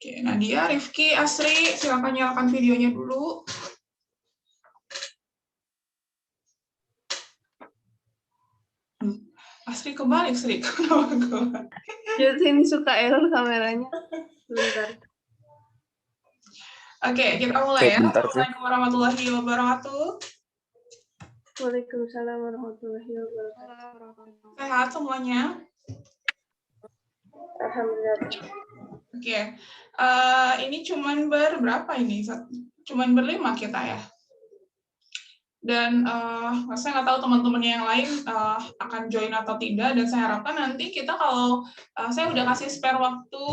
Oke, Nadia, Rifki, Asri, silakan nyalakan videonya dulu. Asri kebalik, Sri. Jadi ini suka error kameranya. Sebentar. Oke, kita mulai ya. Bentar, Assalamualaikum warahmatullahi wabarakatuh. Waalaikumsalam warahmatullahi wabarakatuh. Sehat semuanya? Alhamdulillah. Oke, ini cuman berapa ini? Cuman berlima kita ya. Dan saya nggak tahu teman-teman yang lain akan join atau tidak. Dan saya harapkan nanti kita kalau saya udah kasih spare waktu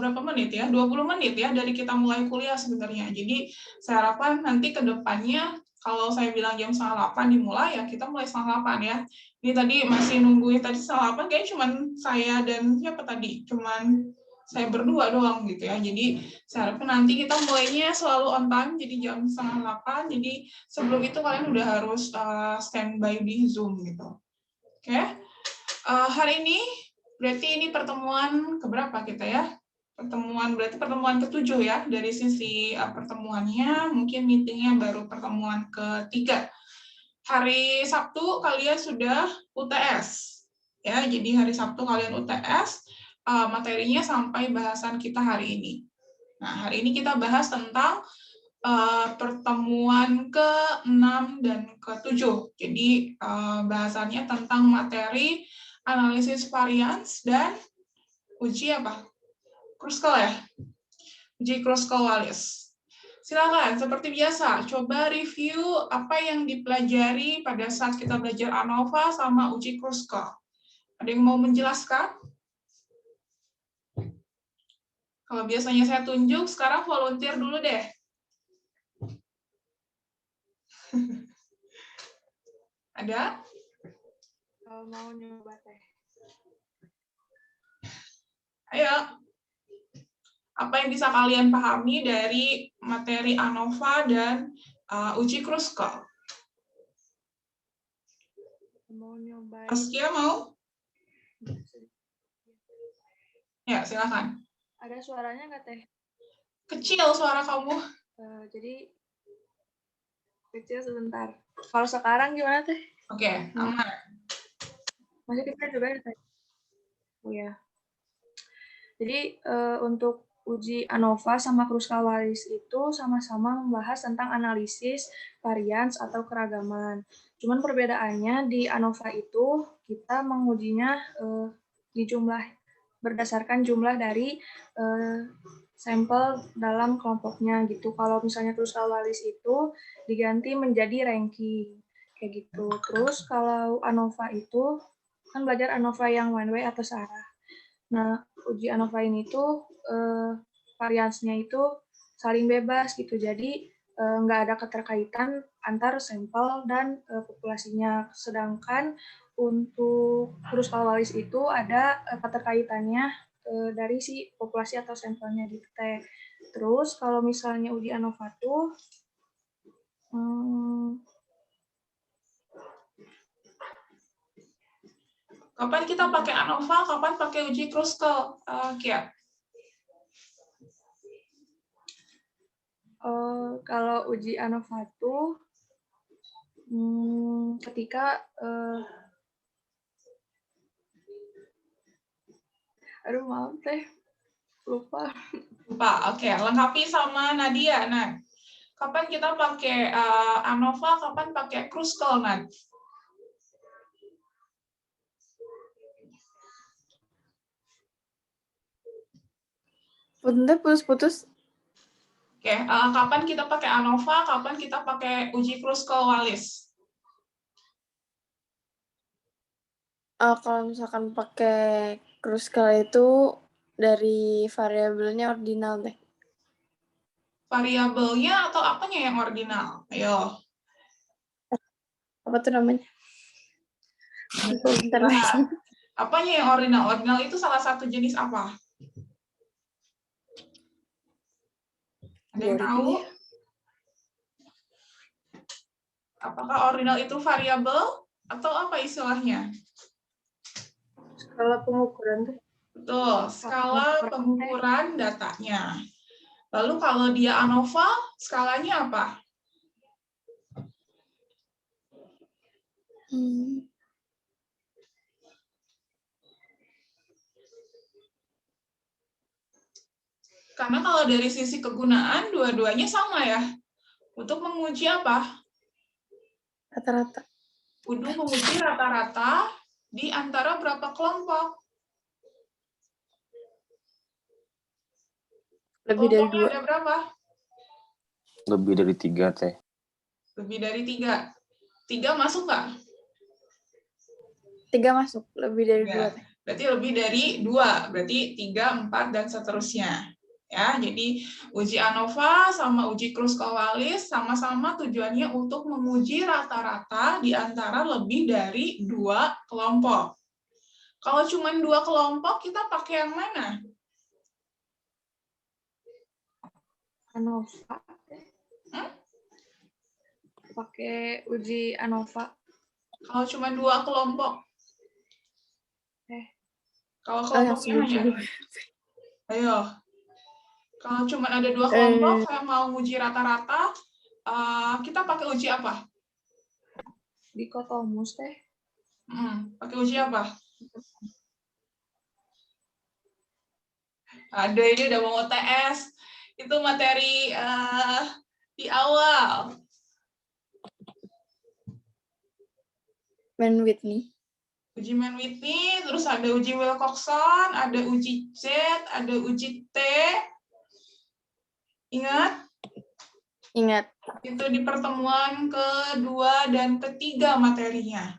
berapa menit ya? 20 menit ya dari kita mulai kuliah sebenarnya. Jadi saya harapkan nanti ke depannya kalau saya bilang jam 7:30 dimulai ya kita mulai 7:30 ya. Ini tadi masih nungguin tadi 7:30 kayaknya cuman saya dan siapa tadi? Cuman saya berdua doang gitu ya. Jadi saya harapkan nanti kita mulainya selalu on time jadi jam 7:30. Jadi sebelum itu kalian udah harus standby di Zoom gitu. Oke. Hari ini berarti ini pertemuan keberapa kita ya? Berarti pertemuan ke-7 ya. Dari sisi pertemuannya, mungkin meetingnya baru pertemuan ke-3. Hari Sabtu kalian sudah UTS. Ya, jadi hari Sabtu kalian UTS, materinya sampai bahasan kita hari ini. Nah, hari ini kita bahas tentang pertemuan ke-6 dan ke-7. Jadi, bahasannya tentang materi analisis varians dan uji apa? Kruskal ya? Uji Kruskal-Wallis. Silakan, seperti biasa, coba review apa yang dipelajari pada saat kita belajar ANOVA sama uji Kruskal. Ada yang mau menjelaskan? Kalau biasanya saya tunjuk, sekarang volunteer dulu deh. Ada? Mau nyoba teh. Ayo. Apa yang bisa kalian pahami dari materi ANOVA dan uji Kruskal? Mau nyobain. Askia mau? Ya, silakan. Ada suaranya nggak teh? Kecil suara kamu. Jadi kecil sebentar. Kalau sekarang gimana teh? Oke, aman. Masih kecil juga ya teh? Oh ya. Jadi untuk uji ANOVA sama Kruskal-Wallis itu sama-sama membahas tentang analisis varians atau keragaman. Cuman perbedaannya di ANOVA itu kita mengujinya di jumlah berdasarkan jumlah dari sampel dalam kelompoknya gitu. Kalau misalnya Kruskal-Wallis itu diganti menjadi ranking kayak gitu. Terus kalau ANOVA itu kan belajar ANOVA yang one way atau searah. Nah, uji ANOVA ini tuh variansnya itu saling bebas gitu. Jadi nggak ada keterkaitan antar sampel dan populasinya. Sedangkan untuk Kruskal-Wallis itu ada keterkaitannya dari si populasi atau sampelnya gitu teh. Terus kalau misalnya uji ANOVA tuh Kapan kita pakai ANOVA, kapan pakai uji Kruskal? Kia. Kalau uji ANOVA tuh ketika aduh maaf teh lupa. Oke, lengkapi sama Nadia. Nah, kapan kita pakai ANOVA, kapan pakai Kruskal, Nad? Bentar putus-putus. Oke, kapan kita pakai ANOVA, kapan kita pakai uji Kruskal-Wallis? Kalau misalkan pakai Kruskal itu dari variabelnya ordinal deh. Variabelnya atau apanya yang ordinal? Ayo. Apa tuh namanya? Bentar lagi. Apanya yang ordinal? Ordinal itu salah satu jenis apa? Ada yang tahu? Apakah ordinal itu variabel atau apa istilahnya? Skala pengukuran tuh. Betul, skala pengukuran datanya. Lalu kalau dia ANOVA, skalanya apa? Karena kalau dari sisi kegunaan, dua-duanya sama ya. Untuk menguji apa? Rata-rata. Untuk menguji rata-rata di antara berapa kelompok? Lebih dari Kelompoknya 2. ada berapa? Lebih dari 3, Teh. Lebih dari 3. 3 masuk nggak? 3 masuk. Lebih dari 2. Ya, berarti lebih dari 2. Berarti 3, 4, dan seterusnya. Ya, jadi uji ANOVA sama uji Kruskal-Wallis sama-sama tujuannya untuk menguji rata-rata di antara lebih dari 2 kelompok. Kalau cuma 2 kelompok, kita pakai yang mana? ANOVA. Pakai uji ANOVA. Kalau cuma 2 kelompok. Kalau yang kelompoknya hanya... sebelum-sebelum. Ayo. Kalau cuma ada 2 kelompok, saya mau uji rata-rata, kita pakai uji apa? Dikotomus teh. Pakai uji apa? Ada ini udah mau UTS. Itu materi di awal. Mann-Whitney. Uji Mann-Whitney, terus ada uji Wilcoxon, ada uji Z, ada uji T. Ingat? Ingat. Itu di pertemuan kedua dan ketiga materinya.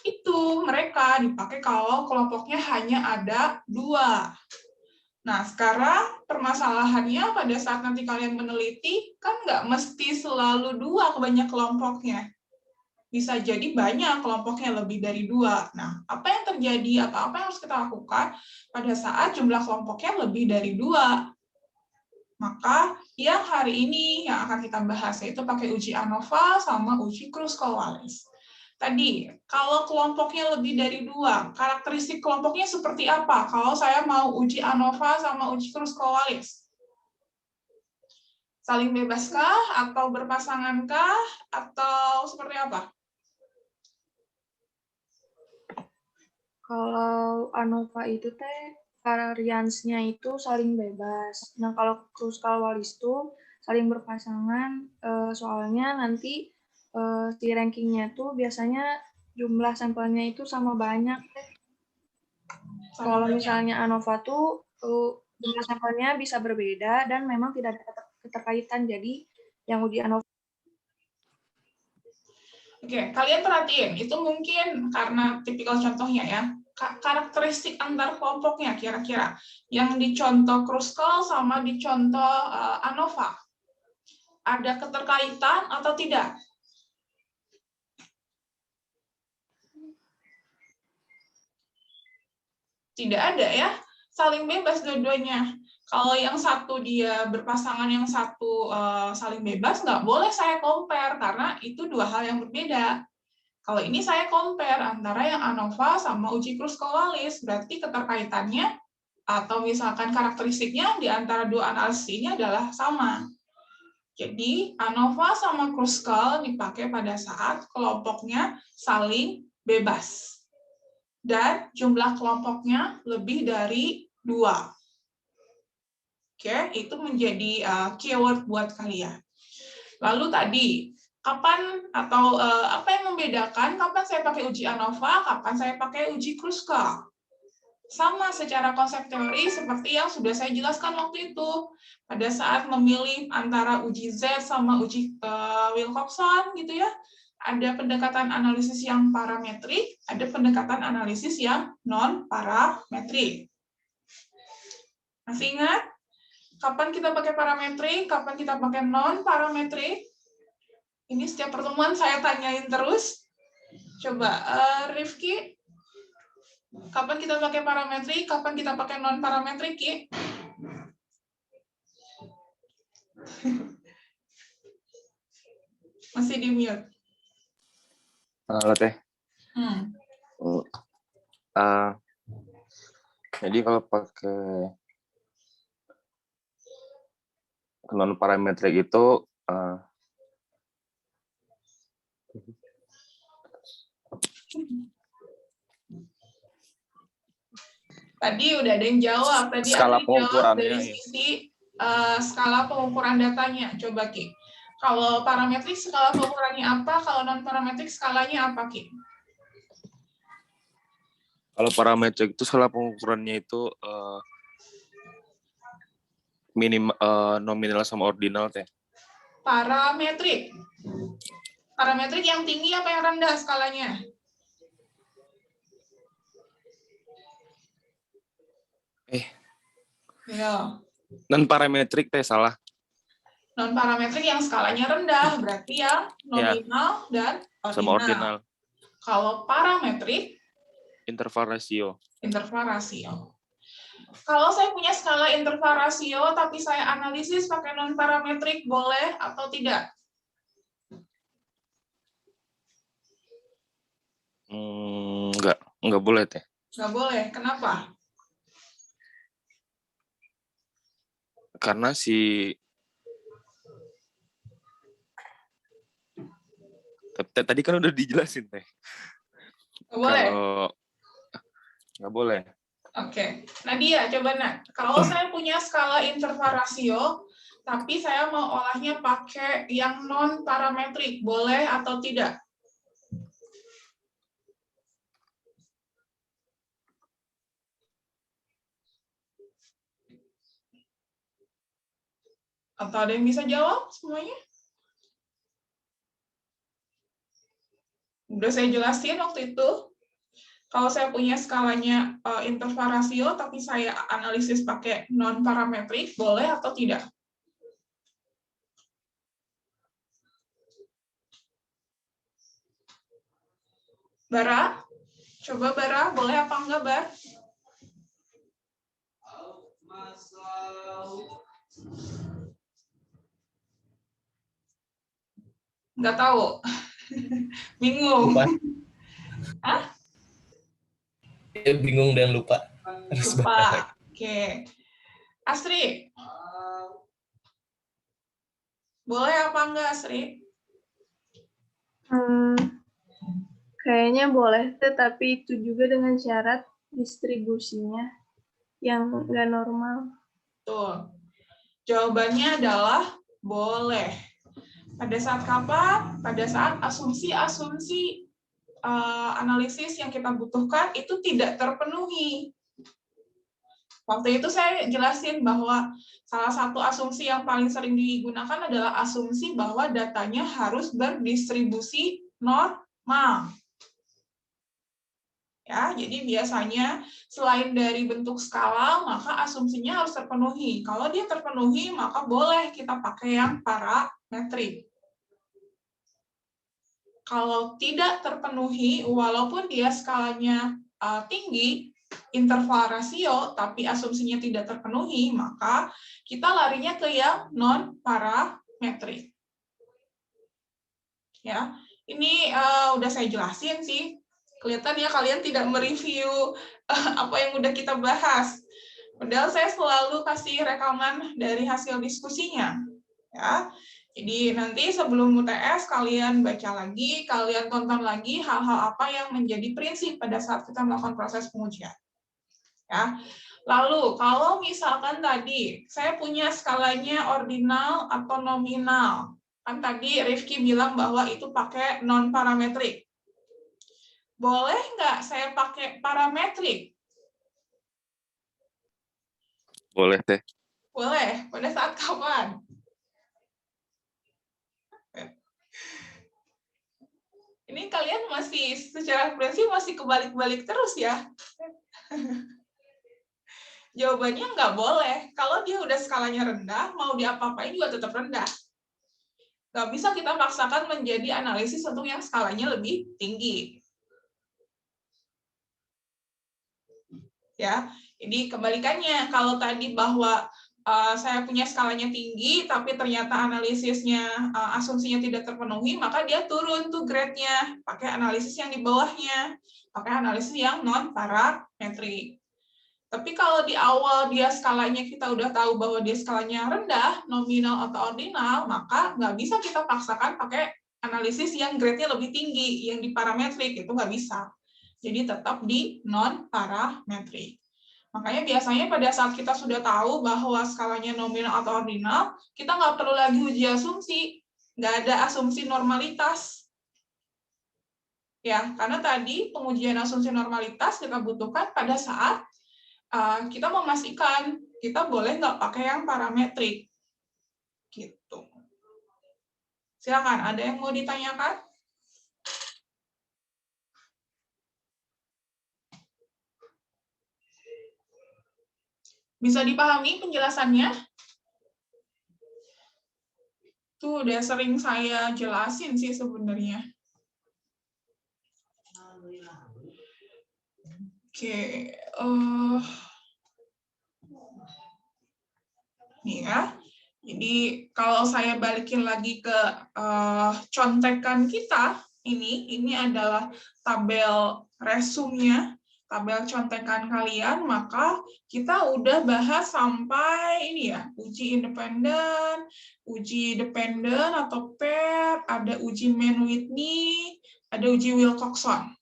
Itu mereka dipakai kalau kelompoknya hanya ada 2. Nah, sekarang permasalahannya pada saat nanti kalian meneliti, kan nggak mesti selalu 2 banyak kelompoknya. Bisa jadi banyak kelompoknya, lebih dari 2. Nah, apa yang terjadi atau apa yang harus kita lakukan pada saat jumlah kelompoknya lebih dari 2? Maka yang hari ini yang akan kita bahas yaitu pakai uji ANOVA sama uji Kruskal-Wallis. Tadi, kalau kelompoknya lebih dari 2, karakteristik kelompoknya seperti apa? Kalau saya mau uji ANOVA sama uji Kruskal-Wallis. Saling bebaskah? Atau berpasangankah? Atau seperti apa? Kalau ANOVA itu teh variansnya itu saling bebas. Nah, kalau Kruskal-Wallis itu saling berpasangan, soalnya nanti si rankingnya tuh biasanya jumlah sampelnya itu sama banyak. Kalau misalnya ANOVA tuh jumlah sampelnya bisa berbeda dan memang tidak ada keterkaitan. Jadi yang uji ANOVA. Oke, kalian perhatiin, itu mungkin karena tipikal contohnya ya, karakteristik antar kelompoknya kira-kira, yang dicontoh Kruskal sama dicontoh ANOVA, ada keterkaitan atau tidak? Tidak ada ya, saling bebas dua-duanya. Kalau yang satu dia berpasangan, yang satu saling bebas, nggak boleh saya compare, karena itu 2 hal yang berbeda. Kalau ini saya compare antara yang ANOVA sama uji Kruskal-Wallis, berarti keterkaitannya atau misalkan karakteristiknya di antara 2 analisis ini adalah sama. Jadi ANOVA sama Kruskal dipakai pada saat kelompoknya saling bebas. Dan jumlah kelompoknya lebih dari 2. Oke, itu menjadi keyword buat kalian. Lalu tadi, kapan atau apa yang membedakan kapan saya pakai uji ANOVA, kapan saya pakai uji Kruskal? Sama secara konsep teori seperti yang sudah saya jelaskan waktu itu. Pada saat memilih antara uji Z sama uji Wilcoxon gitu ya, ada pendekatan analisis yang parametrik, ada pendekatan analisis yang non-parametrik. Masih ingat? Kapan kita pakai parametrik, kapan kita pakai non-parametrik? Ini setiap pertemuan saya tanyain terus. Coba, Rifki, kapan kita pakai parametrik, kapan kita pakai non-parametrik, Ki? Masih di mute. Halo, Teh. Jadi kalau pakai non parametrik itu Tadi udah ada yang jawab. Tadi skala ada yang jawab pengukurannya, dari ya. sisi skala pengukuran datanya. Coba Ki. Kalau parametrik skala pengukurannya apa? Kalau non parametrik skalanya apa Ki? Kalau parametrik itu skala pengukurannya itu nominal sama ordinal teh. Parametrik. Parametrik yang tinggi apa yang rendah skalanya? Ya. Non parametrik teh salah. Non parametrik yang skalanya rendah berarti yang nominal dan Sama ordinal. ordinal. Kalau parametrik Interval rasio. interval rasio. Kalau saya punya skala interval rasio tapi saya analisis pakai non parametrik boleh atau tidak? Enggak boleh teh. Nggak boleh. Kenapa? Karena tadi kan udah dijelasin teh. Nggak boleh. Kalau nggak boleh. Oke, Nadia, coba Nat. Kalau saya punya skala interval rasio, tapi saya mau olahnya pakai yang non parametrik, boleh atau tidak? Atau ada yang bisa jawab semuanya? Udah saya jelasin waktu itu. Kalau saya punya skalanya interval rasio, tapi saya analisis pakai non parametrik, boleh atau tidak? Bara, coba Bara, boleh apa enggak Bar? Nggak tahu. Bingung. Lupa. Hah? Bingung dan lupa. Lupa. Oke. Asri. Boleh apa enggak, Asri? Kayaknya boleh, tetapi itu juga dengan syarat distribusinya yang nggak normal. Tuh. Jawabannya adalah boleh. Pada saat kapan? Pada saat asumsi-asumsi analisis yang kita butuhkan itu tidak terpenuhi. Waktu itu saya jelasin bahwa salah satu asumsi yang paling sering digunakan adalah asumsi bahwa datanya harus berdistribusi normal. Ya, jadi biasanya selain dari bentuk skala, maka asumsinya harus terpenuhi. Kalau dia terpenuhi, maka boleh kita pakai yang parametrik. Kalau tidak terpenuhi, walaupun dia skalanya tinggi, interval rasio, tapi asumsinya tidak terpenuhi, maka kita larinya ke yang non-parametrik. Ya, ini udah saya jelasin sih. Kelihatan ya kalian tidak mereview apa yang udah kita bahas. Padahal saya selalu kasih rekaman dari hasil diskusinya. Ya. Jadi nanti sebelum UTS kalian baca lagi, kalian tonton lagi hal-hal apa yang menjadi prinsip pada saat kita melakukan proses pengujian. Ya. Lalu kalau misalkan tadi saya punya skalanya ordinal atau nominal, kan tadi Rifki bilang bahwa itu pakai non parametrik. Boleh nggak saya pakai parametrik? Boleh teh. Boleh. Pada saat kapan? Ini kalian masih secara prinsip masih kebalik-balik terus ya? Jawabannya nggak boleh. Kalau dia udah skalanya rendah, mau diapa-apain juga tetap rendah. Nggak bisa kita paksakan menjadi analisis untuk yang skalanya lebih tinggi. Ya, jadi kebalikannya. Kalau tadi bahwa saya punya skalanya tinggi, tapi ternyata analisisnya, asumsinya tidak terpenuhi, maka dia turun tuh grade-nya, pakai analisis yang di bawahnya, pakai analisis yang non-parametrik. Tapi kalau di awal dia skalanya kita udah tahu bahwa dia skalanya rendah, nominal atau ordinal, maka nggak bisa kita paksakan pakai analisis yang grade-nya lebih tinggi, yang di parametrik, itu nggak bisa. Jadi tetap di non-parametrik. Makanya biasanya pada saat kita sudah tahu bahwa skalanya nominal atau ordinal, kita nggak perlu lagi uji asumsi, nggak ada asumsi normalitas. Ya, karena tadi pengujian asumsi normalitas kita butuhkan pada saat kita memastikan kita boleh nggak pakai yang parametrik. Gitu. Silakan, ada yang mau ditanyakan? Bisa dipahami penjelasannya? Tuh udah sering saya jelasin sih sebenarnya. Oke, nih ya. Jadi kalau saya balikin lagi ke contekan kita, ini adalah tabel resumnya, tabel contekan kalian, maka kita udah bahas sampai ini ya, uji dependen atau pair, ada uji Mann-Whitney, ada uji Wilcoxon.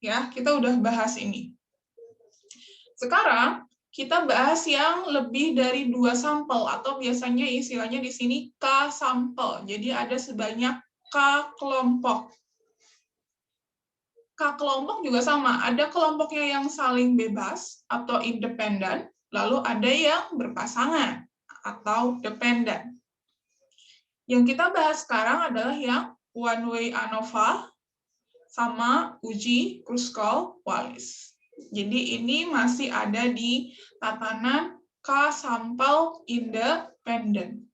Ya, kita udah bahas ini. Sekarang kita bahas yang lebih dari 2 sampel, atau biasanya istilahnya di sini K sampel. Jadi ada sebanyak K kelompok. K kelompok juga sama, ada kelompoknya yang saling bebas atau independen, lalu ada yang berpasangan atau dependen. Yang kita bahas sekarang adalah yang one way ANOVA sama uji Kruskal-Wallis. Jadi ini masih ada di tatanan K sampel independen.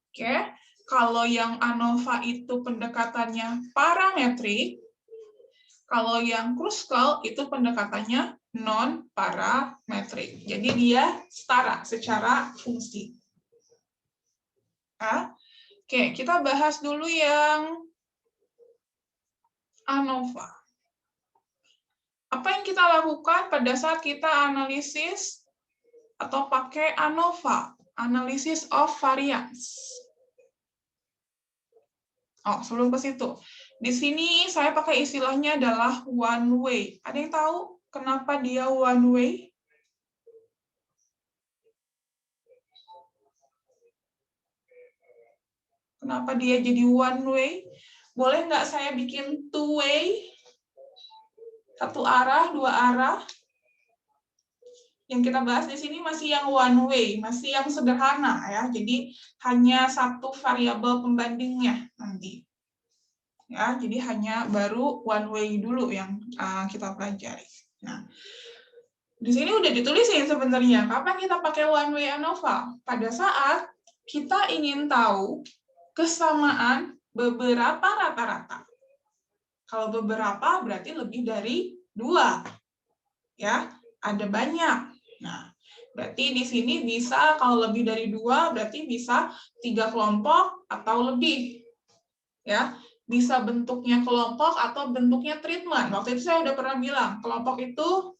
Oke, kalau yang ANOVA itu pendekatannya parametrik, kalau yang Kruskal itu pendekatannya non parametrik. Jadi dia setara secara fungsi. Nah, oke, kita bahas dulu yang ANOVA. Apa yang kita lakukan pada saat kita analisis atau pakai ANOVA, analysis of variance? Oh, sebelum ke situ. Di sini saya pakai istilahnya adalah one way. Ada yang tahu kenapa dia one way? Kenapa dia jadi one way? Boleh nggak saya bikin two way? Satu arah, dua arah. Yang kita bahas di sini masih yang one way, masih yang sederhana ya. Jadi hanya satu variabel pembandingnya nanti. Ya, jadi hanya baru one way dulu yang kita pelajari. Nah, di sini udah ditulisin sebenarnya kapan kita pakai one way ANOVA. Pada saat kita ingin tahu kesamaan beberapa rata-rata. Kalau beberapa berarti lebih dari 2. Ya, ada banyak. Nah, berarti di sini bisa kalau lebih dari 2 berarti bisa 3 kelompok atau lebih. Ya, bisa bentuknya kelompok atau bentuknya treatment. Waktu itu saya udah pernah bilang, kelompok itu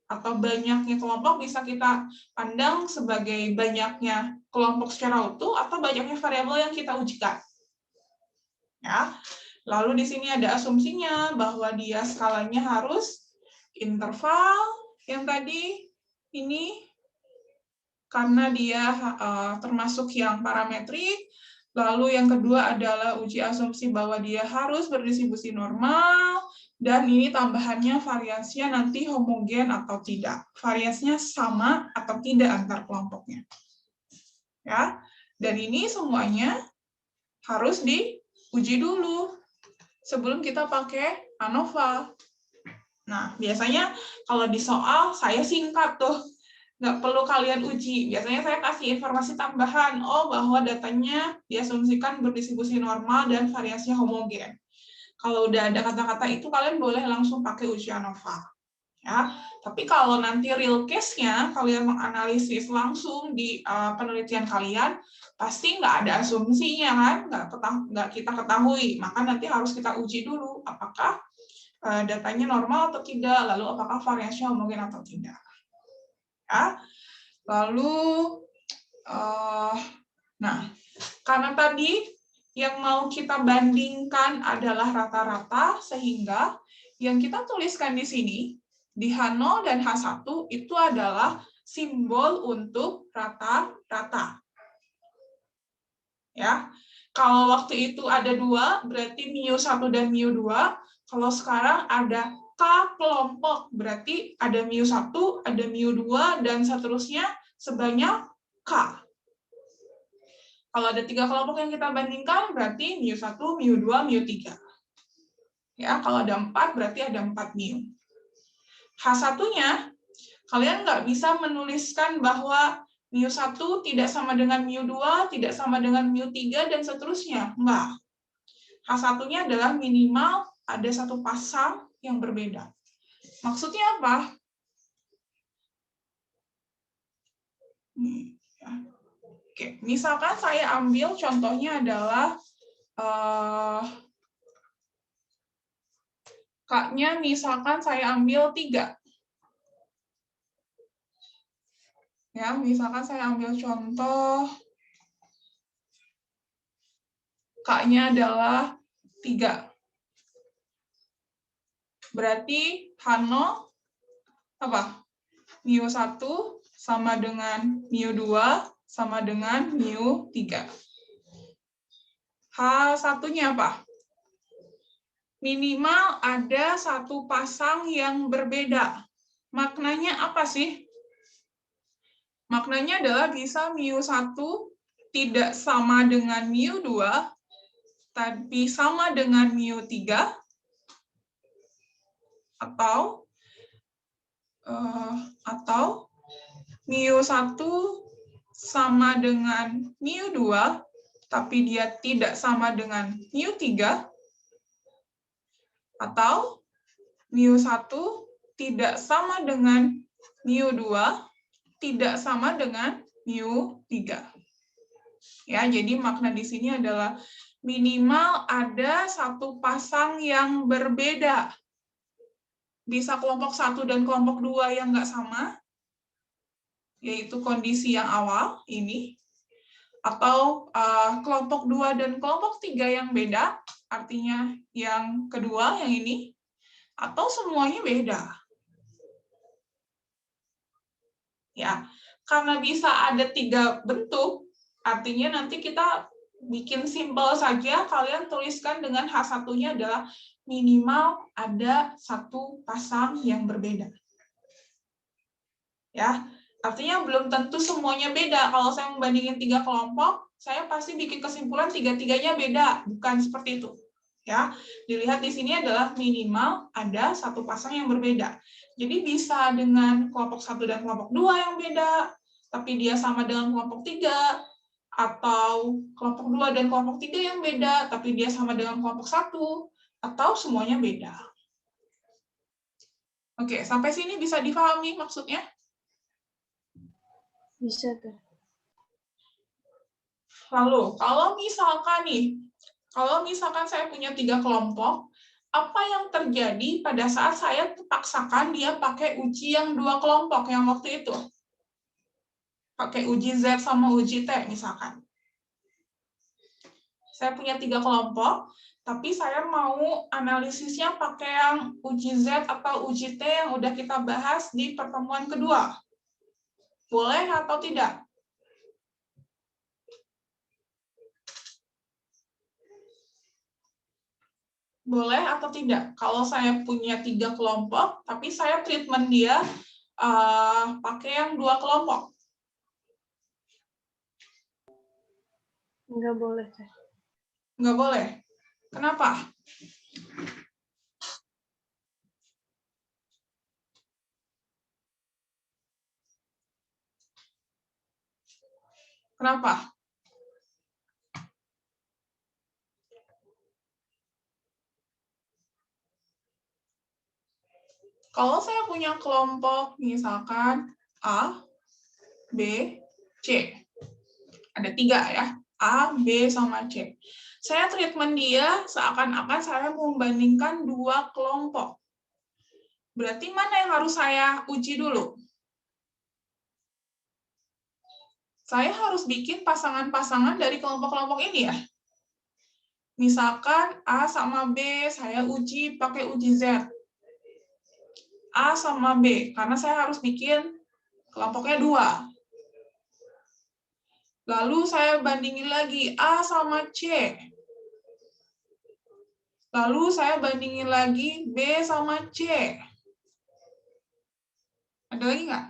atau banyaknya kelompok bisa kita pandang sebagai banyaknya kelompok secara utuh atau banyaknya variabel yang kita ujikan. Ya. Lalu di sini ada asumsinya bahwa dia skalanya harus interval yang tadi ini karena dia termasuk yang parametrik. Lalu yang kedua adalah uji asumsi bahwa dia harus berdistribusi normal dan ini tambahannya variasinya nanti homogen atau tidak. Variasinya sama atau tidak antar kelompoknya. Ya. Dan ini semuanya harus diuji dulu sebelum kita pakai ANOVA. Nah, biasanya kalau di soal saya singkat tuh, nggak perlu kalian uji. Biasanya saya kasih informasi tambahan, bahwa datanya diasumsikan berdistribusi normal dan variasinya homogen. Kalau udah ada kata-kata itu, kalian boleh langsung pakai uji ANOVA. Ya, tapi kalau nanti real case-nya kalian menganalisis langsung di penelitian kalian, pasti nggak ada asumsinya kan, nggak kita ketahui, maka nanti harus kita uji dulu apakah datanya normal atau tidak, lalu apakah variasinya homogen atau tidak. Ya. Lalu, nah, karena tadi yang mau kita bandingkan adalah rata-rata, sehingga yang kita tuliskan di sini, di H0 dan H1 itu adalah simbol untuk rata-rata. Ya, kalau waktu itu ada 2, berarti mu1 dan mu2. Kalau sekarang ada K kelompok, berarti ada mu1, ada mu2, dan seterusnya sebanyak K. Kalau ada 3 kelompok yang kita bandingkan, berarti mu1, mu2, mu3. Ya, kalau ada 4, berarti ada 4 mu. H1-nya, kalian nggak bisa menuliskan bahwa mu1 tidak sama dengan mu2, tidak sama dengan mu3, dan seterusnya. Enggak. H1-nya adalah minimal ada satu pasang yang berbeda. Maksudnya apa? Oke, misalkan saya ambil contohnya adalah K-nya misalkan saya ambil 3. Ya, misalkan saya ambil contoh K-nya adalah 3. Berarti H0 apa? mu1 sama dengan mu2 sama dengan mu3. H1-nya apa? Minimal ada satu pasang yang berbeda. Maknanya apa sih? Maknanya adalah bisa mu1 tidak sama dengan mu2, tapi sama dengan mu3, atau mu1 sama dengan mu2, tapi dia tidak sama dengan mu3, atau mu1 tidak sama dengan mu2, tidak sama dengan mu3. Ya, jadi makna di sini adalah minimal ada satu pasang yang berbeda. Bisa kelompok 1 dan kelompok 2 yang nggak sama, yaitu kondisi yang awal ini, atau kelompok 2 dan kelompok 3 yang beda, artinya yang kedua, yang ini, atau semuanya beda. Ya, karena bisa ada 3 bentuk, artinya nanti kita bikin simpel saja, kalian tuliskan dengan H1-nya adalah minimal ada satu pasang yang berbeda. Ya, artinya belum tentu semuanya beda. Kalau saya membandingin 3 kelompok, saya pasti bikin kesimpulan 3-3-nya beda, bukan seperti itu. Ya, dilihat di sini adalah minimal ada satu pasang yang berbeda. Jadi bisa dengan kelompok 1 dan kelompok 2 yang beda, tapi dia sama dengan kelompok 3, atau kelompok 2 dan kelompok 3 yang beda, tapi dia sama dengan kelompok 1, atau semuanya beda. Oke, sampai sini bisa dipahami maksudnya? Bisa tuh. Lalu, kalau misalkan saya punya 3 kelompok, apa yang terjadi pada saat saya paksakan dia pakai uji yang 2 kelompok yang waktu itu? Pakai uji Z sama uji T misalkan. Saya punya 3 kelompok, tapi saya mau analisisnya pakai yang uji Z atau uji T yang udah kita bahas di pertemuan kedua. Boleh atau tidak? Boleh atau tidak? Kalau saya punya 3 kelompok, tapi saya treatment dia pakai yang 2 kelompok. Nggak boleh, Teh. Nggak boleh. Kenapa? Kenapa? Kalau saya punya kelompok, misalkan A, B, C. Ada 3 ya. A, B, sama C. Saya treatment dia seakan-akan saya membandingkan dua kelompok. Berarti mana yang harus saya uji dulu? Saya harus bikin pasangan-pasangan dari kelompok-kelompok ini ya. Misalkan A sama B, saya uji pakai uji Z. A sama B, karena saya harus bikin kelompoknya 2. Lalu saya bandingin lagi A sama C. Lalu saya bandingin lagi B sama C. Ada lagi nggak?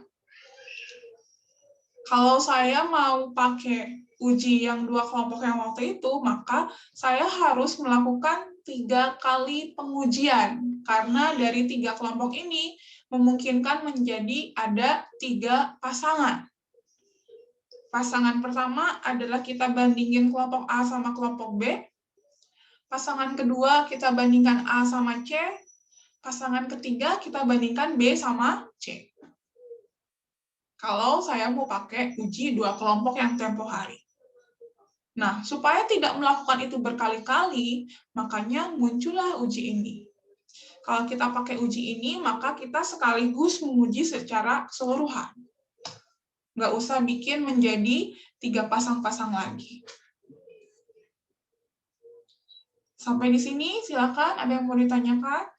Kalau saya mau pakai uji yang 2 kelompok yang waktu itu, maka saya harus melakukan 3 kali pengujian. Karena dari 3 kelompok ini memungkinkan menjadi ada 3 pasangan. Pasangan pertama adalah kita bandingin kelompok A sama kelompok B. Pasangan kedua kita bandingkan A sama C. Pasangan ketiga kita bandingkan B sama C. Kalau saya mau pakai uji 2 kelompok yang tempo hari. Nah, supaya tidak melakukan itu berkali-kali, makanya muncullah uji ini. Kalau kita pakai uji ini, maka kita sekaligus menguji secara keseluruhan. Nggak usah bikin menjadi 3 pasang-pasang lagi. Sampai di sini, silakan ada yang mau ditanyakan.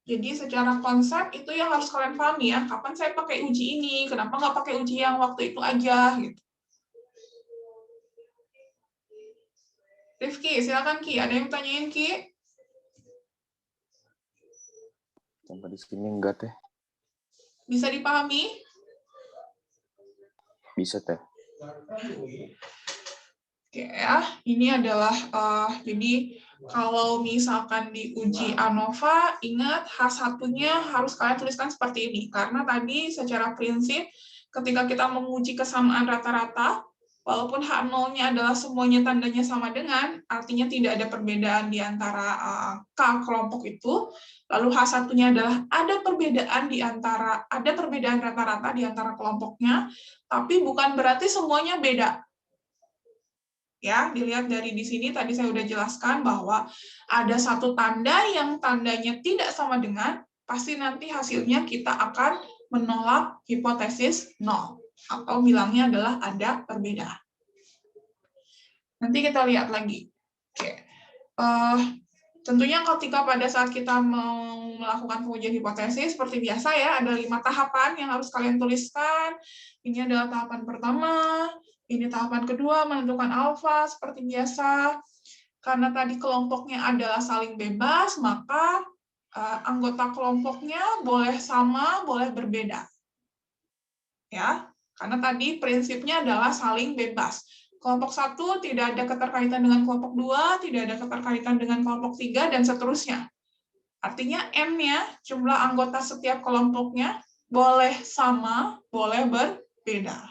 Jadi secara konsep itu yang harus kalian pahami ya, kapan saya pakai uji ini, kenapa nggak pakai uji yang waktu itu aja, gitu. Rifki, silakan Ki, ada yang tanyain Ki? Sampai di sini enggak, Teh. Bisa dipahami? Bisa, Teh. Oke ya, ini adalah jadi kalau misalkan di uji ANOVA, ingat H1-nya harus kalian tuliskan seperti ini. Karena tadi secara prinsip, ketika kita menguji kesamaan rata-rata, walaupun H0-nya adalah semuanya tandanya sama dengan, artinya tidak ada perbedaan di antara K kelompok itu, lalu H1-nya adalah ada perbedaan rata-rata di antara kelompoknya, tapi bukan berarti semuanya beda. Ya, dilihat dari di sini tadi saya sudah jelaskan bahwa ada satu tanda yang tandanya tidak sama dengan, pasti nanti hasilnya kita akan menolak hipotesis 0 atau bilangnya adalah ada perbedaan. Nanti kita lihat lagi. Oke. Tentunya ketika pada saat kita mau melakukan pengujian hipotesis, seperti biasa ya, ada 5 tahapan yang harus kalian tuliskan. Ini adalah tahapan pertama, ini tahapan kedua, menentukan alfa, seperti biasa. Karena tadi kelompoknya adalah saling bebas, maka anggota kelompoknya boleh sama, boleh berbeda. Ya, karena tadi prinsipnya adalah saling bebas. Kelompok 1 tidak ada keterkaitan dengan kelompok 2, tidak ada keterkaitan dengan kelompok 3, dan seterusnya. Artinya N-nya, jumlah anggota setiap kelompoknya, boleh sama, boleh berbeda.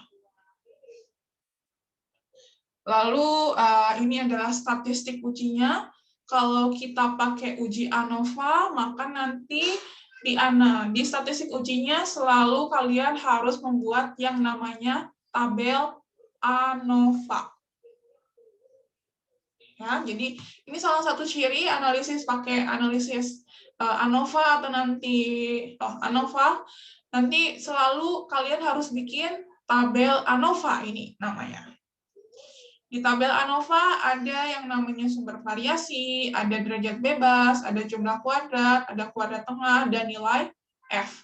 Lalu ini adalah statistik ujinya. Kalau kita pakai uji ANOVA, maka nanti di statistik ujinya selalu kalian harus membuat yang namanya tabel ANOVA. Ya, jadi ini salah satu ciri analisis pakai analisis ANOVA atau nanti ANOVA. Nanti selalu kalian harus bikin tabel ANOVA ini namanya. Di tabel ANOVA ada yang namanya sumber variasi, ada derajat bebas, ada jumlah kuadrat, ada kuadrat tengah, dan nilai F.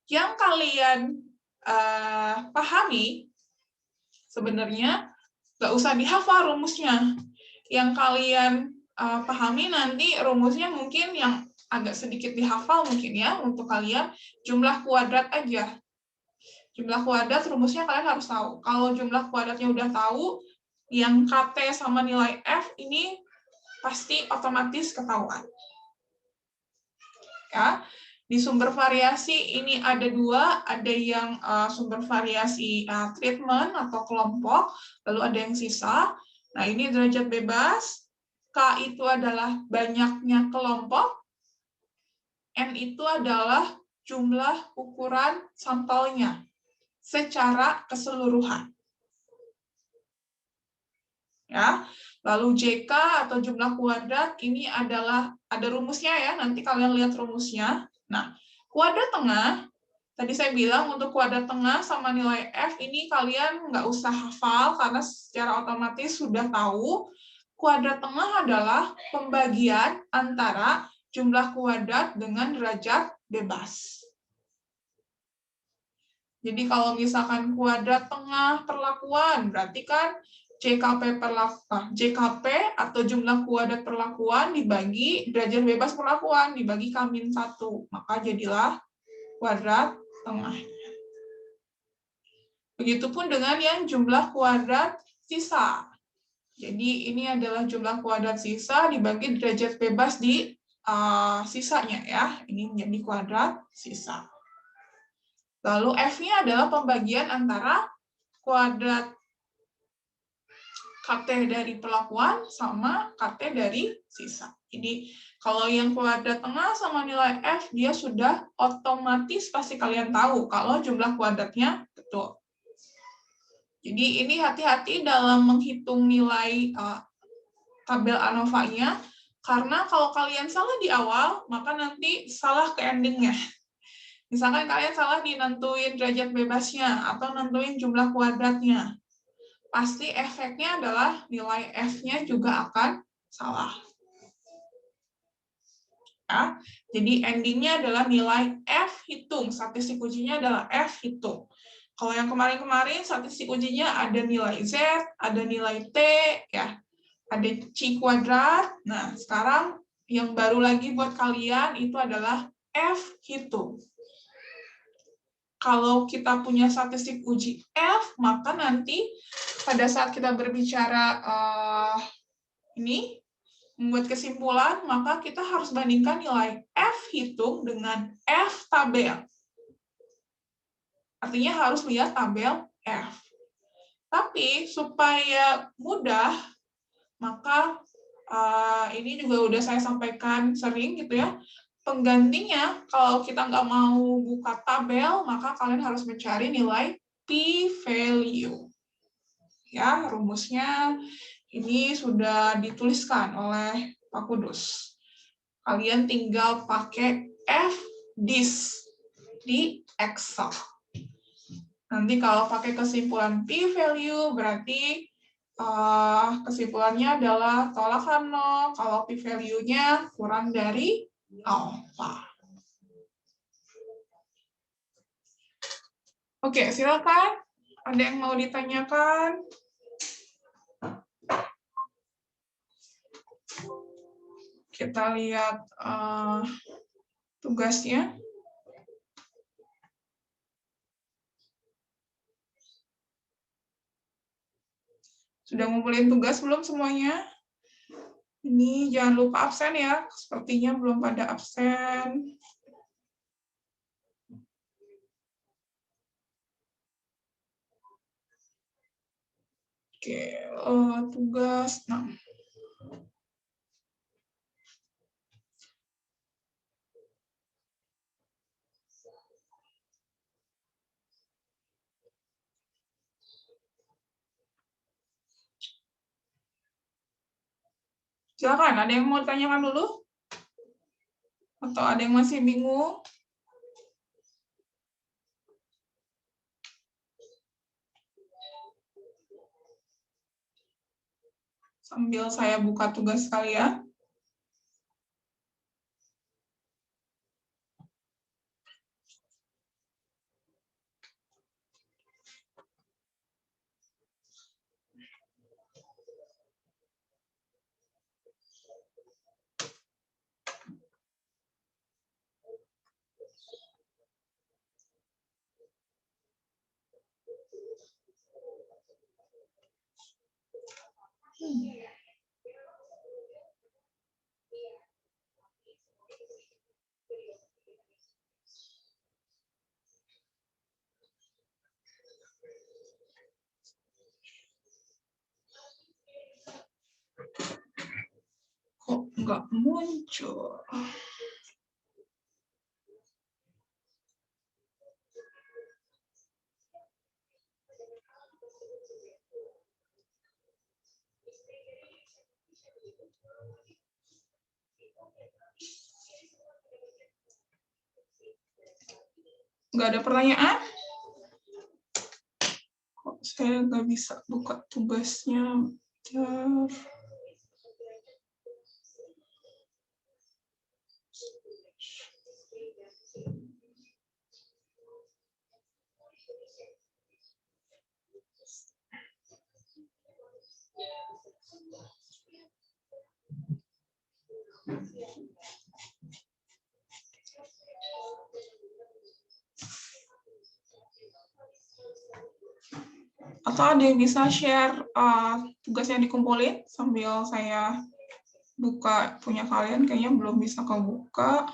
Yang kalian pahami, sebenarnya nggak usah dihafal rumusnya. Yang kalian pahami nanti rumusnya mungkin yang agak sedikit dihafal mungkin ya, untuk kalian jumlah kuadrat aja. Jumlah kuadrat rumusnya kalian harus tahu. Kalau jumlah kuadratnya udah tahu, yang KT sama nilai F ini pasti otomatis ketahuan. Ya, di sumber variasi ini ada 2, ada yang sumber variasi treatment atau kelompok, lalu ada yang sisa. Nah, ini derajat bebas. K itu adalah banyaknya kelompok. N itu adalah jumlah ukuran sampelnya secara keseluruhan. ya. Lalu JK atau jumlah kuadrat ini adalah ada rumusnya ya, nanti kalian lihat rumusnya. Nah, kuadrat tengah, tadi saya bilang untuk kuadrat tengah sama nilai F ini kalian nggak usah hafal karena secara otomatis sudah tahu. Kuadrat tengah adalah pembagian antara jumlah kuadrat dengan derajat bebas. Jadi kalau misalkan kuadrat tengah perlakuan, berarti kan JKP atau jumlah kuadrat perlakuan dibagi derajat bebas perlakuan, dibagi K-1. Maka jadilah kuadrat tengah. Begitupun dengan yang jumlah kuadrat sisa. Jadi ini adalah jumlah kuadrat sisa dibagi derajat bebas di sisanya ya. Ini menjadi kuadrat sisa. Lalu F-nya adalah pembagian antara kuadrat KT dari perlakuan sama KT dari sisa. Jadi kalau yang kuadrat tengah sama nilai F, dia sudah otomatis pasti kalian tahu kalau jumlah kuadratnya betul. Jadi ini hati-hati dalam menghitung nilai tabel ANOVA-nya, karena kalau kalian salah di awal, maka nanti salah ke endingnya. Misalkan kalian salah di nentuin derajat bebasnya atau nentuin jumlah kuadratnya. Pasti efeknya adalah nilai F-nya juga akan salah. Ya, jadi endingnya adalah nilai F hitung. Statistik ujinya adalah F hitung. Kalau yang kemarin-kemarin statistik ujinya ada nilai Z, ada nilai T, ya, ada C kuadrat. Nah, sekarang yang baru lagi buat kalian itu adalah F hitung. Kalau kita punya statistik uji F, maka nanti pada saat kita berbicara ini, membuat kesimpulan, maka kita harus bandingkan nilai F hitung dengan F tabel. Artinya harus lihat tabel F. Tapi supaya mudah, maka ini juga udah saya sampaikan sering gitu ya. Penggantinya, kalau kita nggak mau buka tabel, maka kalian harus mencari nilai p-value. Ya, rumusnya ini sudah dituliskan oleh Pak Kudus. Kalian tinggal pakai fdis di Excel. Nanti kalau pakai kesimpulan p-value, berarti kesimpulannya adalah tolakan 0 kalau p-value-nya kurang dari alfa. Oke, silakan. Ada yang mau ditanyakan? Kita lihat tugasnya. Sudah ngumpulin tugas belum semuanya? Ini jangan lupa absen ya. Sepertinya belum pada absen. Oke, tugas 6. Silakan, ada yang mau ditanyakan dulu? Atau ada yang masih bingung? Sambil saya buka tugas kalian. Kok nggak muncul? Nggak ada pertanyaan? Kok saya nggak bisa buka tugasnya? Bentar. Atau ada yang bisa share tugas yang dikumpulin sambil saya buka punya kalian, kayaknya belum bisa kebuka.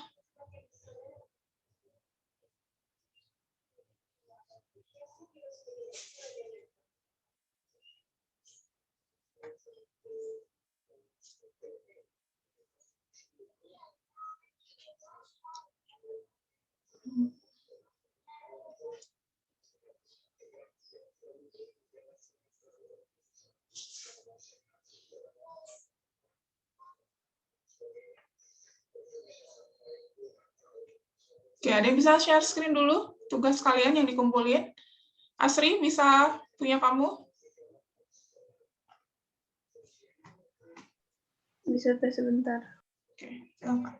Oke, ada yang bisa share screen dulu tugas kalian yang dikumpulin? Asri, bisa punya kamu? Bisa tes sebentar. Oke, silakan.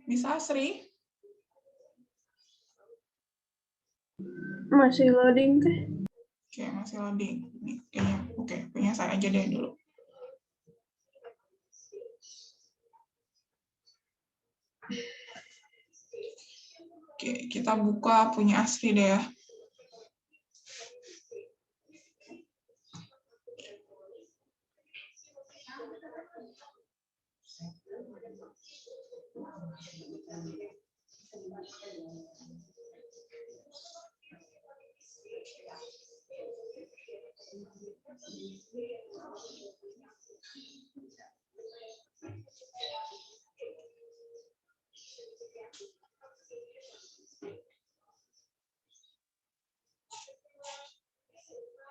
Bisa, Asri? Masih loading teh. Oke, masih loading. Kayaknya, oke, punya saya aja deh dulu. Oke, kita buka punya Asri deh ya.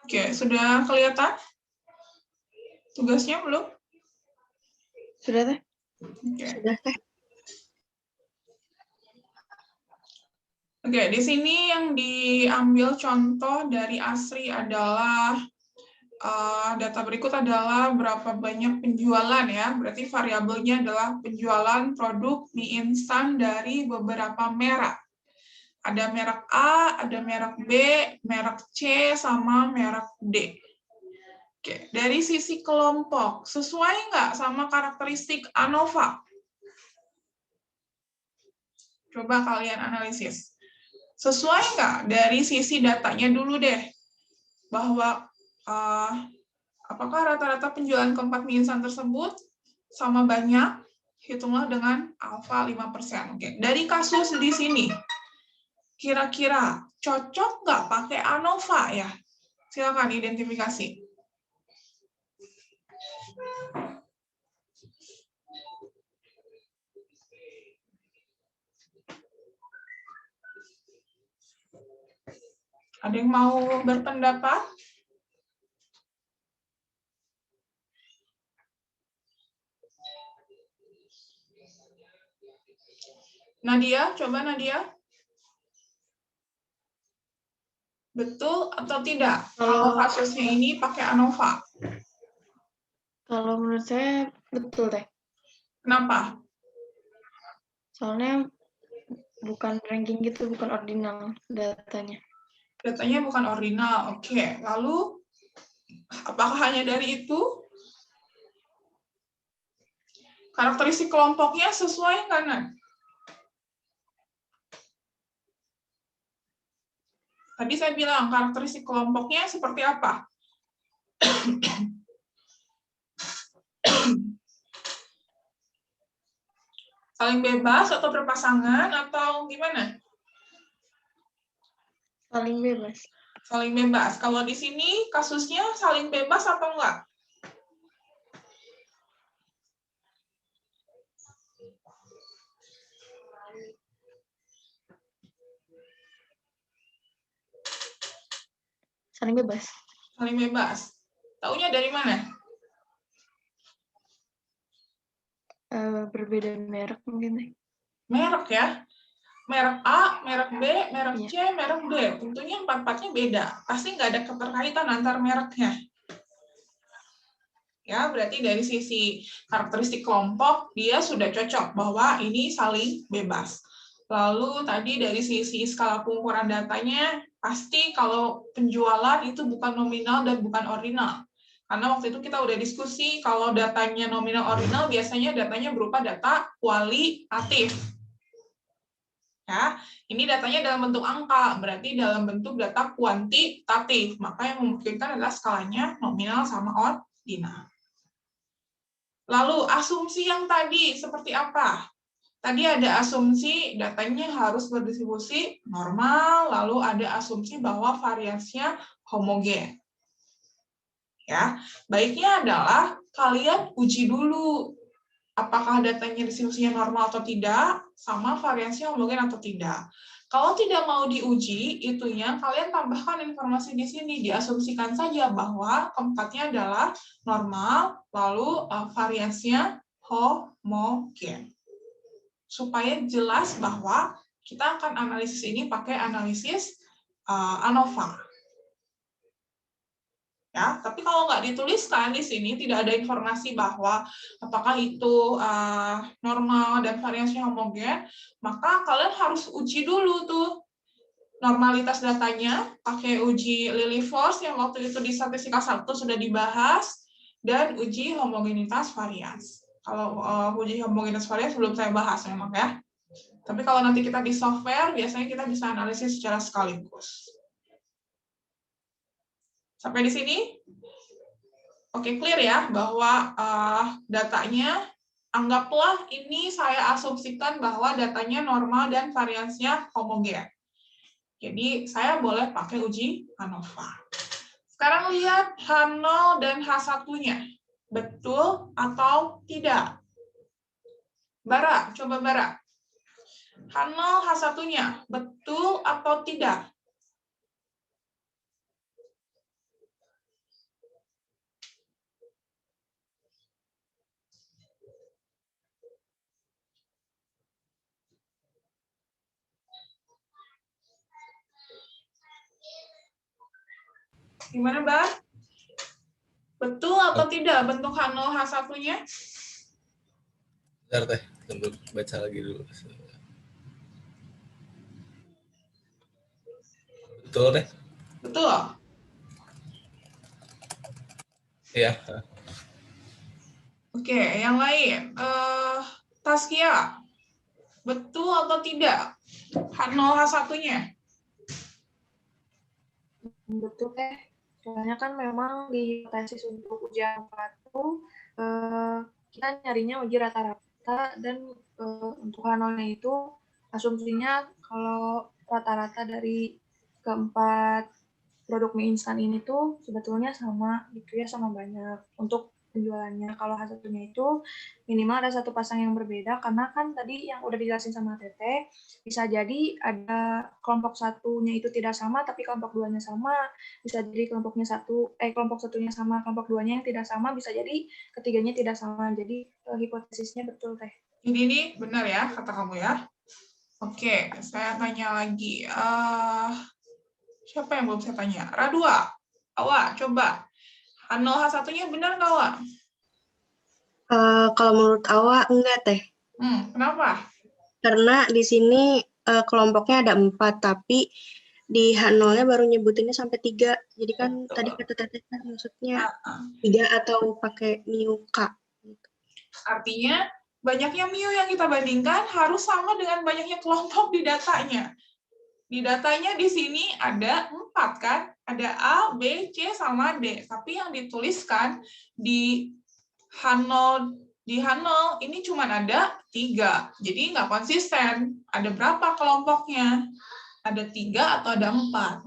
Oke, sudah kelihatan tugasnya belum? Sudah teh? Oke. Sudah teh. Oke, di sini yang diambil contoh dari Asri adalah data berikut adalah berapa banyak penjualan ya. Berarti variabelnya adalah penjualan produk mie instan dari beberapa merek. Ada merek A, ada merek B, merek C, sama merek D. Oke, dari sisi kelompok, sesuai nggak sama karakteristik ANOVA? Coba kalian analisis. Sesuai nggak dari sisi datanya dulu deh, bahwa apakah rata-rata penjualan keempat mie instan tersebut sama banyak? Hitunglah dengan alfa 5%. Oke. Dari kasus di sini, kira-kira cocok nggak pakai ANOVA ya? Silakan identifikasi. Ada yang mau berpendapat? Nadia, coba Nadia. Betul atau tidak? Kalau- Kalau kasusnya ini pakai ANOVA. Kalau menurut saya betul teh. Kenapa? Soalnya bukan ranking gitu, bukan ordinal datanya. Datanya bukan ordinal. Oke, lalu apakah hanya dari itu? Karakteristik kelompoknya sesuai nggak, Nan? Tadi saya bilang karakteristik kelompoknya seperti apa? Saling bebas atau berpasangan atau gimana? Paling bebas. Saling bebas. Kalau di sini kasusnya saling bebas atau enggak? Saling bebas. Saling bebas. Taunya dari mana? Berbeda merek mungkin teh. Merek ya. Merek A, merek B, merek Iya. C, merek D. Tentunya empat-empatnya beda. Pasti nggak ada keterkaitan antar mereknya. Ya, berarti dari sisi karakteristik kelompok, dia sudah cocok bahwa ini saling bebas. Lalu tadi dari sisi skala pengukuran datanya, pasti kalau penjualan itu bukan nominal dan bukan ordinal. Karena waktu itu kita udah diskusi, kalau datanya nominal ordinal, biasanya datanya berupa data kualitatif. Ya, ini datanya dalam bentuk angka, berarti dalam bentuk data kuantitatif. Maka yang memungkinkan adalah skalanya nominal sama ordinal. Lalu asumsi yang tadi seperti apa? Tadi ada asumsi datanya harus berdistribusi normal, lalu ada asumsi bahwa variasinya homogen. Ya, baiknya adalah kalian uji dulu apakah datanya distribusinya normal atau tidak, sama variasinya homogen atau tidak. Kalau tidak mau diuji, itunya kalian tambahkan informasi di sini, diasumsikan saja bahwa keempatnya adalah normal, lalu variasinya homogen. Supaya jelas bahwa kita akan analisis ini pakai analisis ANOVA. Ya, tapi kalau nggak dituliskan di sini, tidak ada informasi bahwa apakah itu normal dan variasinya homogen, maka kalian harus uji dulu tuh normalitas datanya, pakai uji Lilliefors yang waktu itu di statistika 1 sudah dibahas, dan uji homogenitas varians. Kalau uji homogenitas varians belum saya bahas memang ya. Tapi kalau nanti kita di software, biasanya kita bisa analisis secara sekaligus. Sampai di sini? Oke, clear ya, bahwa datanya, anggaplah ini saya asumsikan bahwa datanya normal dan variansinya homogen. Jadi, saya boleh pakai uji ANOVA. Sekarang lihat H0 dan H1-nya. Betul atau tidak? Bara, coba Bara. H0, H1-nya, betul atau tidak? Gimana, Mbak? Betul atau tidak bentuk H0, H1-nya? Bentar teh, tunggu baca lagi dulu. Betul teh? Betul. Iya. Oke, yang lain. Taskia, betul atau tidak? H0, H1-nya? Betul teh. Soalnya kan memang di hipotesis untuk ujian itu kita nyarinya uji rata-rata dan untuk H0-nya itu asumsinya kalau rata-rata dari keempat produk mie instan ini tuh sebetulnya sama gitu ya, sama banyak untuk penjualannya. Kalau H1-nya itu minimal ada satu pasang yang berbeda, karena kan tadi yang udah dijelasin sama Teteh, bisa jadi ada kelompok satunya itu tidak sama tapi kelompok duanya sama, bisa jadi kelompok satunya sama, kelompok duanya yang tidak sama, bisa jadi ketiganya tidak sama. Jadi hipotesisnya betul Teh. Ini benar ya kata kamu ya. Oke, saya tanya lagi. Siapa yang belum saya tanya? Radua, Awa, coba. H0, H1-nya benar nggak, Awa? Kalau menurut Awa enggak teh, Kenapa? karena di sini kelompoknya ada 4, tapi di H0-nya baru nyebutinnya sampai 3. Jadi kan tadi kata Teteh kan maksudnya 3 atau pakai mu K. Artinya, banyaknya mu yang kita bandingkan harus sama dengan banyaknya kelompok di datanya. Di datanya di sini ada 4 kan? Ada A, B, C, sama D. Tapi yang dituliskan di H0 ini cuma ada 3. Jadi nggak konsisten. Ada berapa kelompoknya? Ada 3 atau ada 4?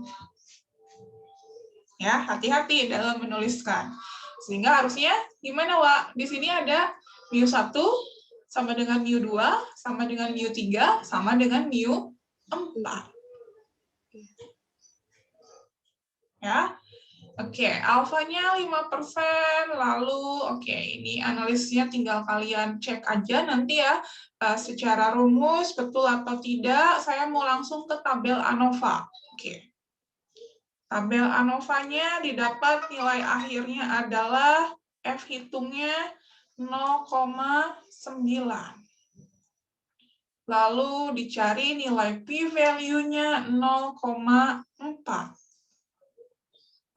Ya, hati-hati dalam menuliskan. Sehingga harusnya gimana, Wak? Di sini ada mu1 sama dengan mu2, sama dengan mu3, sama dengan mu4. Ya, oke, alfanya 5%, lalu oke, ini analisisnya tinggal kalian cek aja nanti ya, secara rumus betul atau tidak. Saya mau langsung ke tabel ANOVA. Oke, tabel ANOVA-nya didapat nilai akhirnya adalah F hitungnya 0,9. Lalu dicari nilai p-value-nya 0,4.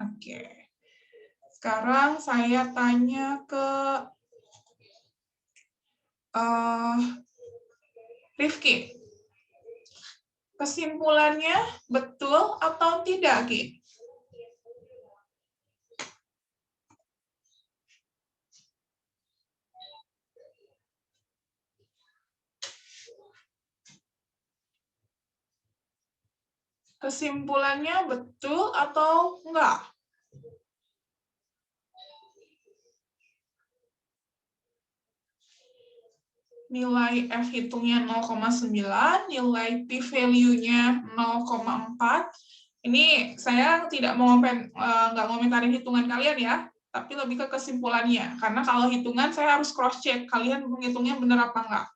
Oke, sekarang saya tanya ke Rifki. Kesimpulannya betul atau tidak, Ki? Kesimpulannya betul atau enggak? Nilai F hitungnya 0,9, nilai p-value-nya 0,4. Ini saya tidak mau nggak ngomentarin hitungan kalian ya, tapi lebih ke kesimpulannya. Karena kalau hitungan saya harus cross-check, kalian menghitungnya benar apa enggak.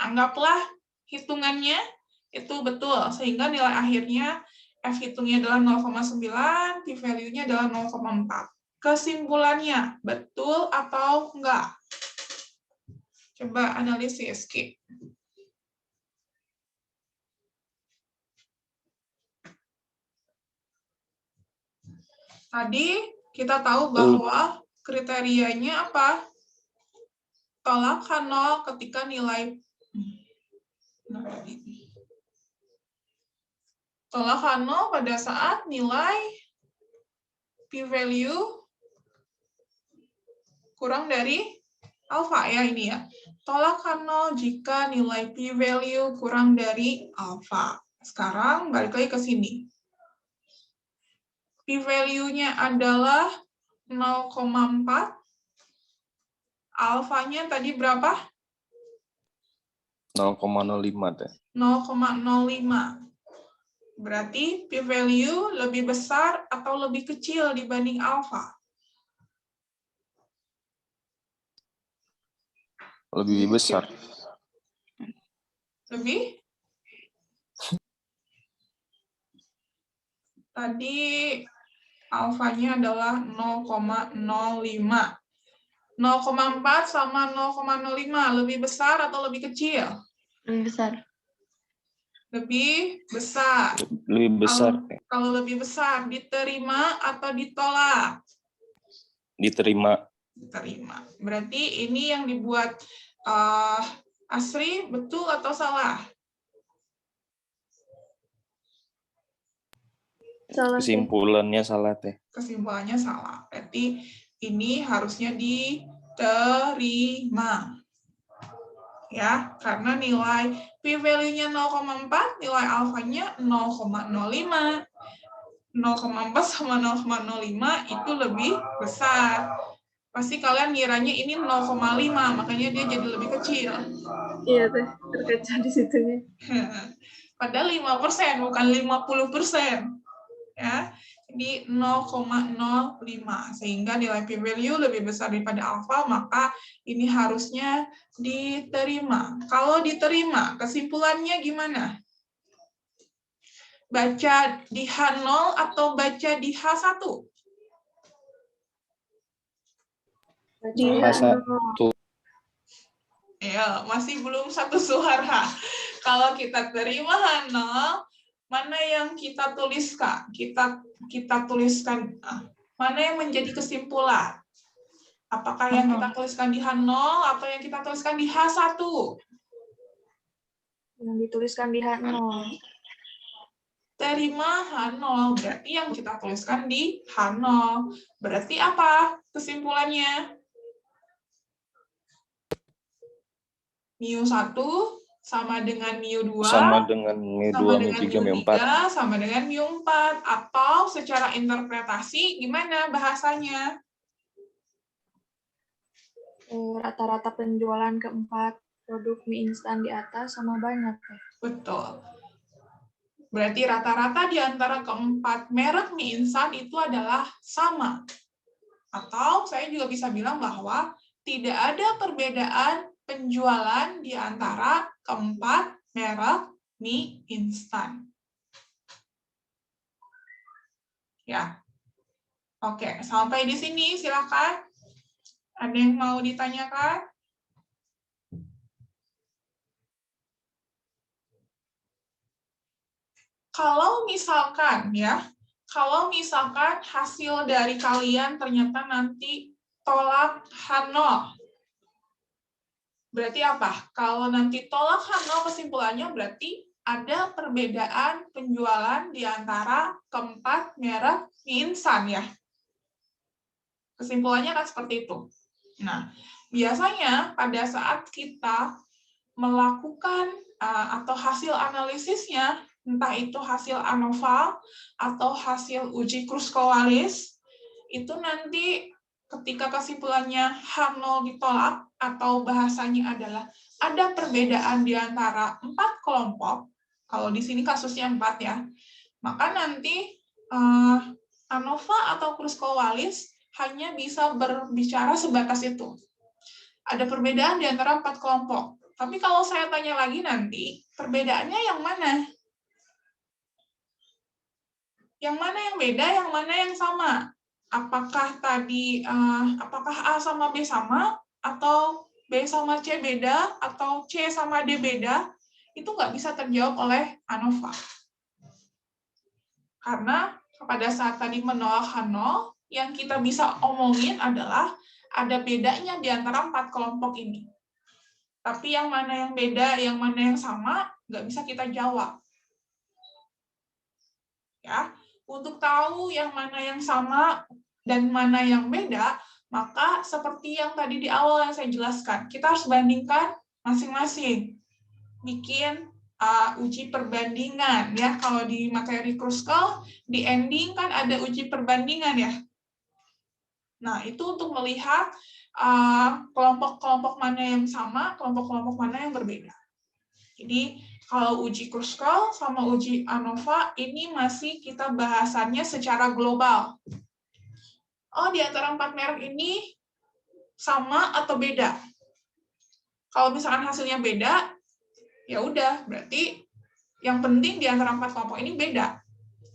Anggaplah hitungannya itu betul, sehingga nilai akhirnya F hitungnya adalah 0,9, p-value-nya adalah 0,4. Kesimpulannya, betul atau enggak? Coba analisis, Ki. Tadi kita tahu bahwa kriterianya apa? Tolak H0 ketika nilai tolak H0 pada saat nilai p-value kurang dari alfa ya ini ya. Tolak H0 jika nilai p-value kurang dari alfa. Sekarang balik lagi ke sini. P-value-nya adalah 0,4. Alfanya tadi berapa? 0,05 teh. 0,05. Berarti p-value lebih besar atau lebih kecil dibanding alfa? Lebih besar. Lebih? Tadi alfanya adalah 0,05. 0,4 sama 0,05 lebih besar atau lebih kecil? Lebih besar. Lebih besar. Lebih besar. Kalau lebih besar, diterima atau ditolak? Diterima. Diterima. Berarti ini yang dibuat Asri betul atau salah? Salah. Kesimpulannya salah teh. Kesimpulannya salah. Berarti ini harusnya diterima. Ya, karena nilai p-value-nya 0,4, nilai alfanya 0,05. 0,4 sama 0,05 itu lebih besar. Pasti kalian ngiranya ini 0,5, makanya dia jadi lebih kecil. Iya teh, terkecoh di situnya. Padahal 5%, bukan 50%. Ya, jadi 0,05. Sehingga nilai p-value lebih besar daripada alfa, maka ini harusnya diterima. Kalau diterima, kesimpulannya gimana? Baca di H0 atau baca di H1? Di H1. Ya, masih belum satu suara. Kalau kita terima H0, mana yang kita tuliskan? Kita tuliskan mana yang menjadi kesimpulan? Apakah yang kita tuliskan di H0 atau yang kita tuliskan di H1? Yang dituliskan di H0. Terima H0, berarti yang kita tuliskan di H0. Berarti apa kesimpulannya? mu1 sama dengan mu2, Sama dengan mu2, mu3, mu4. sama dengan mu4. Atau secara interpretasi, gimana bahasanya? Rata-rata penjualan keempat produk mie instan di atas sama banyak. Betul. Berarti rata-rata di antara keempat merek mie instan itu adalah sama. Atau saya juga bisa bilang bahwa tidak ada perbedaan penjualan di antara keempat merek mie instan. Ya. Oke, sampai di sini silakan. Ada yang mau ditanyakan? Kalau misalkan hasil dari kalian ternyata nanti tolak H0, berarti apa? Kalau nanti tolak H0 kesimpulannya berarti ada perbedaan penjualan di antara keempat merek mie instan ya. Kesimpulannya kan seperti itu. Nah, biasanya pada saat kita melakukan atau hasil analisisnya, entah itu hasil ANOVA atau hasil uji Kruskal-Wallis, itu nanti ketika kesimpulannya H0 ditolak atau bahasanya adalah ada perbedaan di antara 4 kelompok, kalau di sini kasusnya 4 ya, maka nanti ANOVA atau Kruskal-Wallis hanya bisa berbicara sebatas itu. Ada perbedaan di antara 4 kelompok. Tapi kalau saya tanya lagi nanti, perbedaannya yang mana? Yang mana yang beda, yang mana yang sama? Apakah tadi, apakah A sama B sama, atau B sama C beda, atau C sama D beda? Itu nggak bisa terjawab oleh ANOVA. Karena pada saat tadi menolak H0, yang kita bisa omongin adalah ada bedanya di antara 4 kelompok ini. Tapi yang mana yang beda, yang mana yang sama, nggak bisa kita jawab. Ya, untuk tahu yang mana yang sama dan mana yang beda, maka seperti yang tadi di awal yang saya jelaskan, kita harus bandingkan masing-masing. Bikin uji perbandingan ya. Kalau di materi Kruskal, di ending kan ada uji perbandingan ya. Nah, itu untuk melihat kelompok-kelompok mana yang sama, kelompok-kelompok mana yang berbeda. Jadi, kalau uji Kruskal sama uji ANOVA, ini masih kita bahasannya secara global. Oh, di antara 4 merek ini sama atau beda? Kalau misalkan hasilnya beda, ya udah, berarti yang penting di antara 4 kelompok ini beda.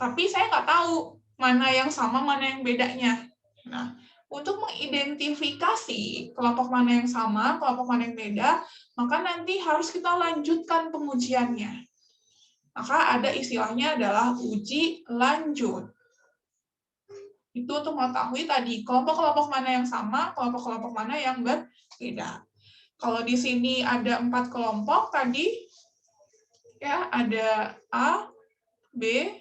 Tapi saya nggak tahu mana yang sama, mana yang bedanya. Nah, untuk mengidentifikasi kelompok mana yang sama, kelompok mana yang beda, maka nanti harus kita lanjutkan pengujiannya. Maka ada istilahnya adalah uji lanjut. Itu untuk mengetahui tadi kelompok-kelompok mana yang sama, kelompok-kelompok mana yang berbeda. Kalau di sini ada 4 kelompok tadi, ya ada A, B,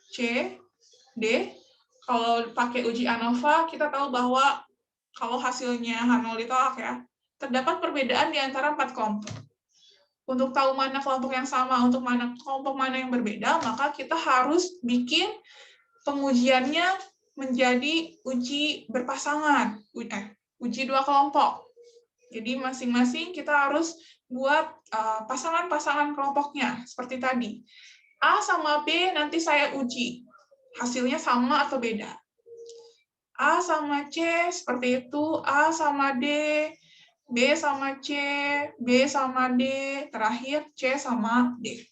C, D. Kalau pakai uji ANOVA, kita tahu bahwa kalau hasilnya H0 ditolak ya, terdapat perbedaan di antara 4 kelompok. Untuk tahu mana kelompok yang sama, untuk mana kelompok mana yang berbeda, maka kita harus bikin pengujiannya menjadi uji berpasangan, uji 2 kelompok. Jadi masing-masing kita harus buat pasangan-pasangan kelompoknya, seperti tadi. A sama B nanti saya uji. Hasilnya sama atau beda? A sama C seperti itu, A sama D, B sama C, B sama D, terakhir C sama D.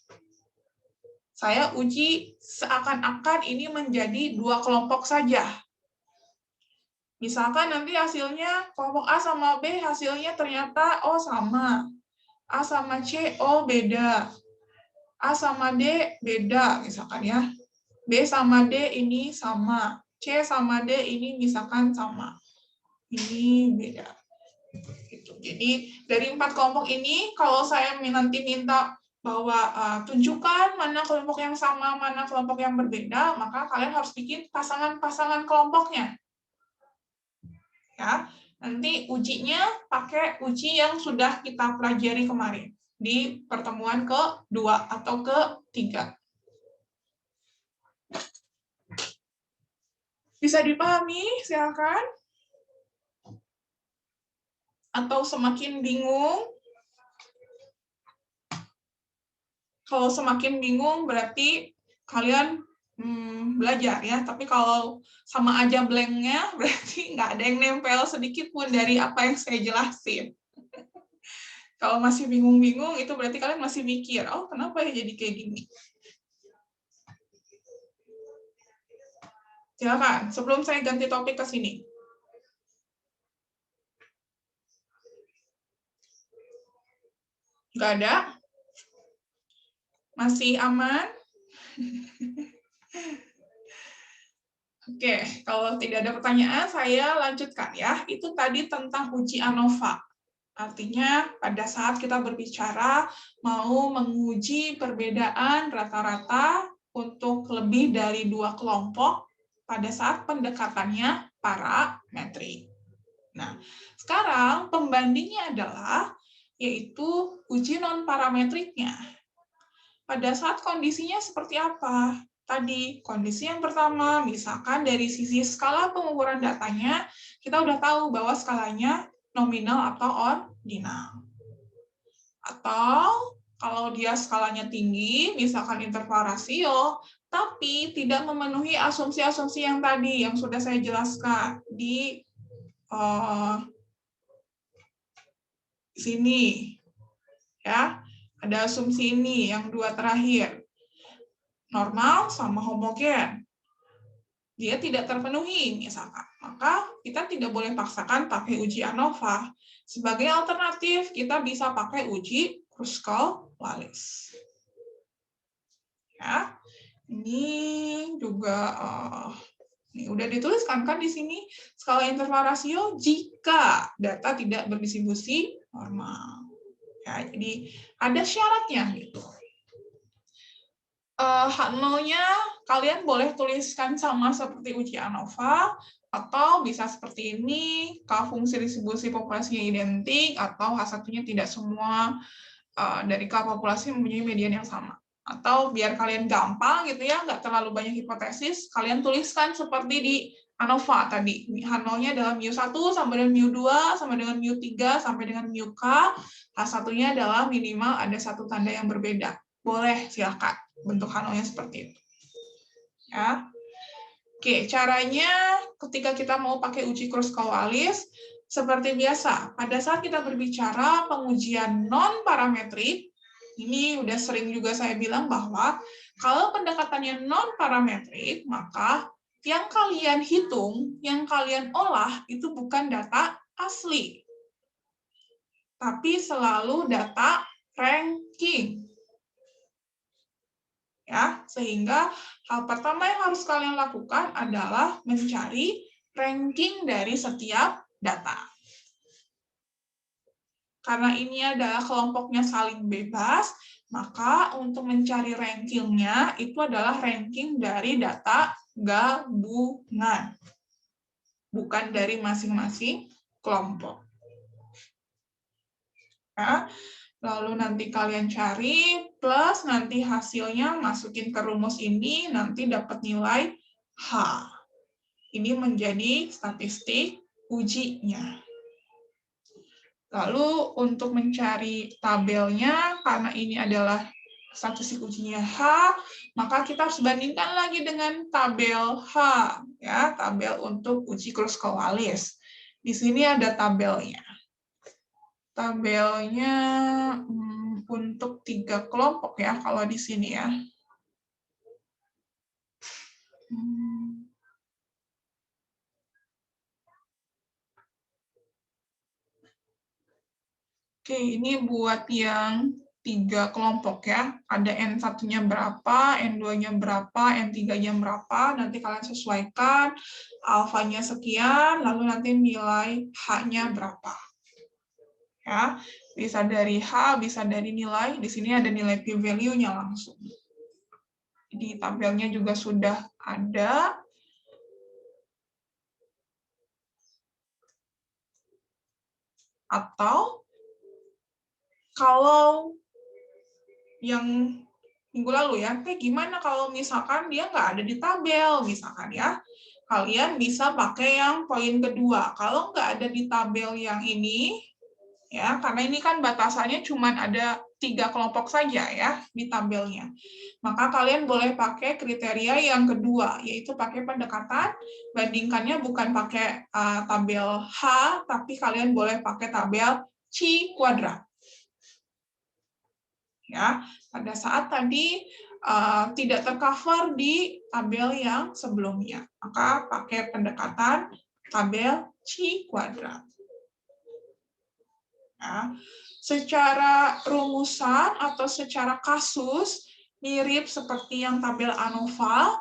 Saya uji seakan-akan ini menjadi 2 kelompok saja. Misalkan nanti hasilnya kelompok A sama B hasilnya ternyata oh sama. A sama C oh beda. A sama D beda misalkan ya. B sama D ini sama. C sama D ini misalkan sama. Ini beda. Gitu. Jadi dari 4 kelompok ini kalau saya nanti minta bahwa tunjukkan mana kelompok yang sama, mana kelompok yang berbeda, maka kalian harus bikin pasangan-pasangan kelompoknya. Ya, nanti ujinya pakai uji yang sudah kita pelajari kemarin di pertemuan ke-2 atau ke-3. Bisa dipahami? Silakan. Atau semakin bingung? Kalau semakin bingung berarti kalian belajar ya. Tapi kalau sama aja blanknya berarti nggak ada yang nempel sedikit pun dari apa yang saya jelasin. Kalau masih bingung-bingung itu berarti kalian masih mikir, oh kenapa ya jadi kayak gini? Silakan, sebelum saya ganti topik ke sini. Nggak ada? Masih aman? Oke, kalau tidak ada pertanyaan, saya lanjutkan ya. Itu tadi tentang uji ANOVA. Artinya, pada saat kita berbicara mau menguji perbedaan rata-rata untuk lebih dari 2 kelompok pada saat pendekatannya parametrik. Nah, sekarang pembandingnya adalah yaitu uji non-parametriknya. Pada saat kondisinya seperti apa? Tadi, kondisi yang pertama, misalkan dari sisi skala pengukuran datanya, kita udah tahu bahwa skalanya nominal atau ordinal. Atau, kalau dia skalanya tinggi, misalkan interval rasio, tapi tidak memenuhi asumsi-asumsi yang tadi, yang sudah saya jelaskan di sini. Ya, ada asumsi ini, yang 2 terakhir. Normal sama homogen. Dia tidak terpenuhi, misalkan. Maka kita tidak boleh paksakan pakai uji ANOVA. Sebagai alternatif, kita bisa pakai uji Kruskal-Wallis. Ya, ini juga ini udah dituliskan kan di sini skala interval rasio jika data tidak berdistribusi normal. Ya, jadi ada syaratnya gitu. H0-nya kalian boleh tuliskan sama seperti uji ANOVA, atau bisa seperti ini, K fungsi distribusi populasinya identik, atau H1-nya tidak semua dari K populasi mempunyai median yang sama. Atau biar kalian gampang gitu ya, nggak terlalu banyak hipotesis, kalian tuliskan seperti di ANOVA tadi. H0-nya adalah mu1 sampai dengan mu2, sampai dengan mu3, sampai dengan mu-K. H1-nya adalah minimal ada 1 tanda yang berbeda. Boleh, silakan. Bentuk H0-nya seperti itu. Ya. Oke, caranya ketika kita mau pakai uji Kruskal-Wallis, seperti biasa, pada saat kita berbicara pengujian non-parametrik, ini udah sering juga saya bilang bahwa kalau pendekatannya non-parametrik, maka yang kalian hitung, yang kalian olah, itu bukan data asli, tapi selalu data ranking. Ya, sehingga hal pertama yang harus kalian lakukan adalah mencari ranking dari setiap data. Karena ini adalah kelompoknya saling bebas, maka untuk mencari rankingnya itu adalah ranking dari data gabungan, bukan dari masing-masing kelompok. Ya. Lalu nanti kalian cari, plus nanti hasilnya masukin ke rumus ini, nanti dapat nilai H. Ini menjadi statistik ujinya. Lalu untuk mencari tabelnya, karena ini adalah statistik ujinya H, maka kita harus bandingkan lagi dengan tabel H, ya, tabel untuk uji Kruskal-Wallis. Di sini ada tabelnya. Tabelnya untuk 3 kelompok ya, kalau di sini ya. Oke, ini buat yang 3 kelompok ya. Ada N1-nya berapa, N2-nya berapa, N3-nya berapa. Nanti kalian sesuaikan, alfanya sekian, lalu nanti nilai H-nya berapa. Ya, bisa dari H, bisa dari nilai. Di sini ada nilai p-value-nya langsung. Di tabelnya juga sudah ada. Atau kalau yang minggu lalu ya, gimana kalau misalkan dia nggak ada di tabel, misalkan ya, kalian bisa pakai yang poin kedua. Kalau nggak ada di tabel yang ini, ya, karena ini kan batasannya cuma ada 3 kelompok saja ya di tabelnya. Maka kalian boleh pakai kriteria yang kedua, yaitu pakai pendekatan, bandingkannya bukan pakai tabel H, tapi kalian boleh pakai tabel Chi kuadrat. Ya, pada saat tadi tidak tercover di tabel yang sebelumnya, maka pakai pendekatan tabel Chi kuadrat. Ya, secara rumusan atau secara kasus mirip seperti yang tabel ANOVA,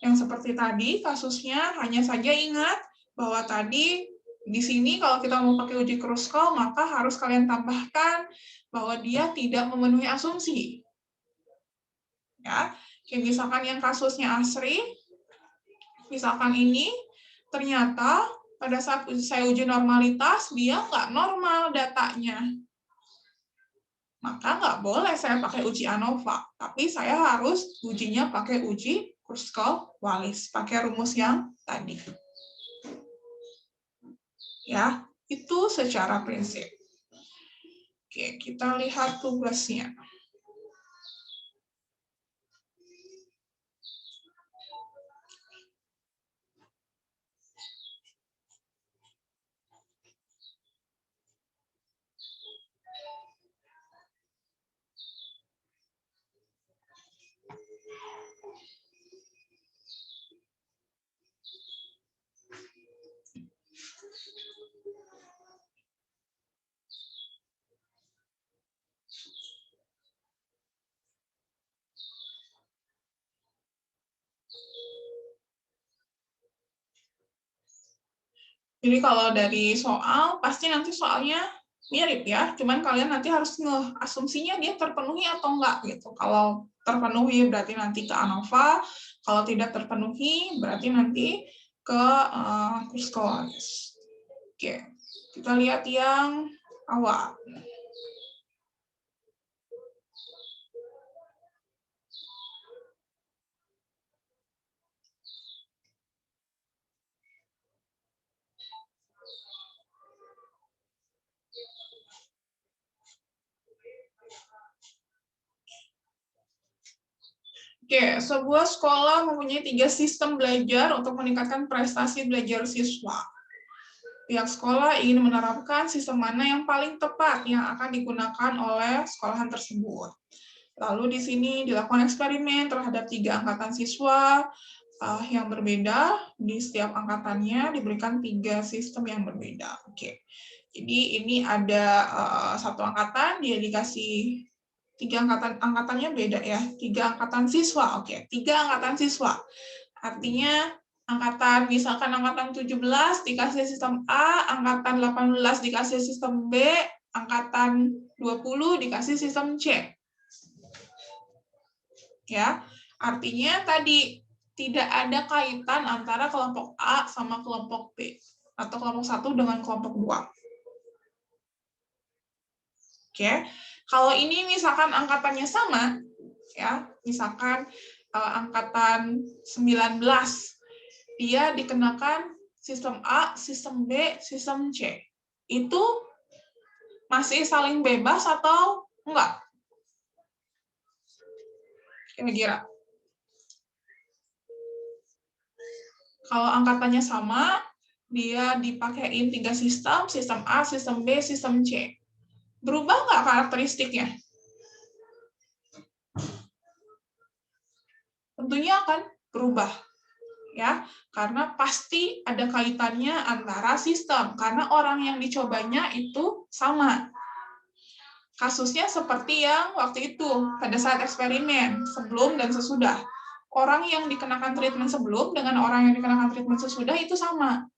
yang seperti tadi kasusnya, hanya saja ingat bahwa tadi di sini kalau kita mau pakai uji Kruskal, maka harus kalian tambahkan bahwa dia tidak memenuhi asumsi. Ya, kayak misalkan yang kasusnya ASRI, misalkan ini ternyata pada saat saya uji normalitas dia nggak normal datanya, maka nggak boleh saya pakai uji ANOVA, tapi saya harus ujinya pakai uji Kruskal-Wallis, pakai rumus yang tadi. Ya, itu secara prinsip. Oke, kita lihat tugasnya. Jadi kalau dari soal, pasti nanti soalnya mirip ya, cuman kalian nanti harus asumsinya dia terpenuhi atau enggak gitu. Kalau terpenuhi berarti nanti ke ANOVA, kalau tidak terpenuhi berarti nanti ke Kruskal-Wallis. Oke, kita lihat yang awal. Oke, sebuah sekolah mempunyai 3 sistem belajar untuk meningkatkan prestasi belajar siswa. Pihak sekolah ingin menerapkan sistem mana yang paling tepat yang akan digunakan oleh sekolahan tersebut. Lalu di sini dilakukan eksperimen terhadap 3 angkatan siswa yang berbeda. Di setiap angkatannya diberikan 3 sistem yang berbeda. Oke, jadi ini ada satu angkatan, dia dikasih 3 angkatannya beda ya, 3 angkatan siswa. Oke, 3 angkatan siswa. Artinya misalkan angkatan 17 dikasih sistem A, angkatan 18 dikasih sistem B, angkatan 20 dikasih sistem C. Ya, artinya tadi tidak ada kaitan antara kelompok A sama kelompok B atau kelompok 1 dengan kelompok 2. Oke. Kalau ini misalkan angkatannya sama, ya, misalkan angkatan 19, dia dikenakan sistem A, sistem B, sistem C. Itu masih saling bebas atau enggak? Kira-kira. Kalau angkatannya sama, dia dipakein 3 sistem, sistem A, sistem B, sistem C. Berubah nggak karakteristiknya? Tentunya akan berubah. ya, karena pasti ada kaitannya antara sistem, karena orang yang dicobanya itu sama. Kasusnya seperti yang waktu itu, pada saat eksperimen, sebelum dan sesudah. Orang yang dikenakan treatment sebelum dengan orang yang dikenakan treatment sesudah itu sama.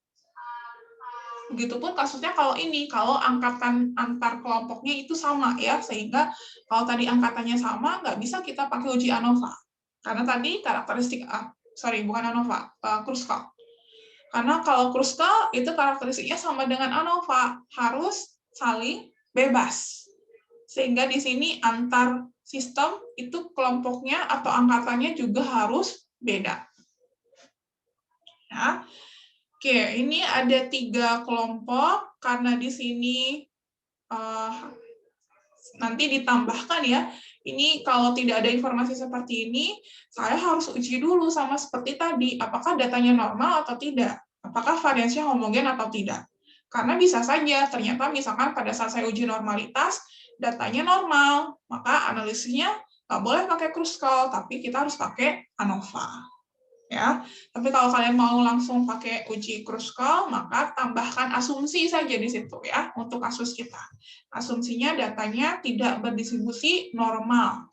Begitupun kasusnya kalau ini, kalau angkatan antar kelompoknya itu sama ya, sehingga kalau tadi angkatannya sama, nggak bisa kita pakai uji ANOVA. Karena tadi karakteristik, bukan ANOVA, Kruskal. Karena kalau Kruskal itu karakteristiknya sama dengan ANOVA, harus saling bebas. Sehingga di sini antar sistem itu kelompoknya atau angkatannya juga harus beda. Ya. Oke, ini ada 3 kelompok, karena di sini nanti ditambahkan ya, ini kalau tidak ada informasi seperti ini, saya harus uji dulu sama seperti tadi, apakah datanya normal atau tidak, apakah variansinya homogen atau tidak. Karena bisa saja, ternyata misalkan pada saat saya uji normalitas, datanya normal, maka analisisnya nggak boleh pakai Kruskal, tapi kita harus pakai ANOVA. Ya, tapi kalau kalian mau langsung pakai uji Kruskal, maka tambahkan asumsi saja di situ ya untuk kasus kita. Asumsinya datanya tidak berdistribusi normal.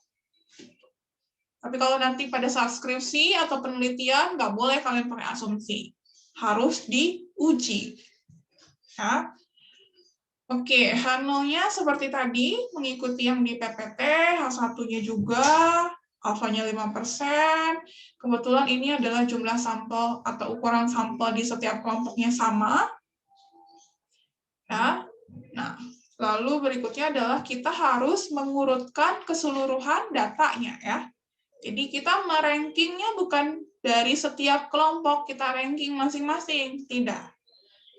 Tapi kalau nanti pada saat skripsi atau penelitian, nggak boleh kalian pakai asumsi, harus diuji. Ya. Oke, H0-nya seperti tadi, mengikuti yang di PPT, H1-nya juga, alfanya 5%. Kebetulan ini adalah jumlah sampel atau ukuran sampel di setiap kelompoknya sama. Ya. Nah, lalu berikutnya adalah kita harus mengurutkan keseluruhan datanya ya. Jadi kita merankingnya bukan dari setiap kelompok kita ranking masing-masing, tidak.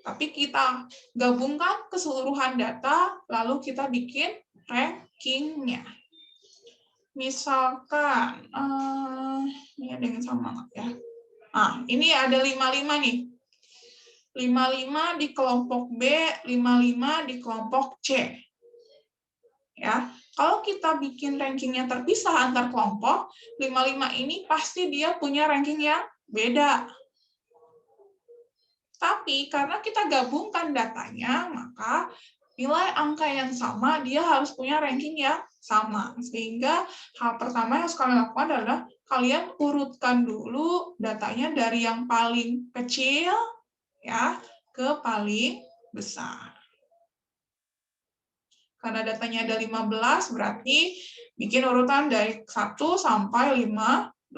Tapi kita gabungkan keseluruhan data, lalu kita bikin rankingnya. Misalkan, ini ada yang sama nggak ya? Ini ada 55 nih. 55 di kelompok B, 55 di kelompok C. Ya, kalau kita bikin rankingnya terpisah antar kelompok, 55 ini pasti dia punya ranking yang beda. Tapi karena kita gabungkan datanya, maka nilai angka yang sama, dia harus punya ranking yang sama. Sehingga hal pertama yang harus kalian lakukan adalah kalian urutkan dulu datanya dari yang paling kecil ya ke paling besar. Karena datanya ada 15, berarti bikin urutan dari 1 sampai 15.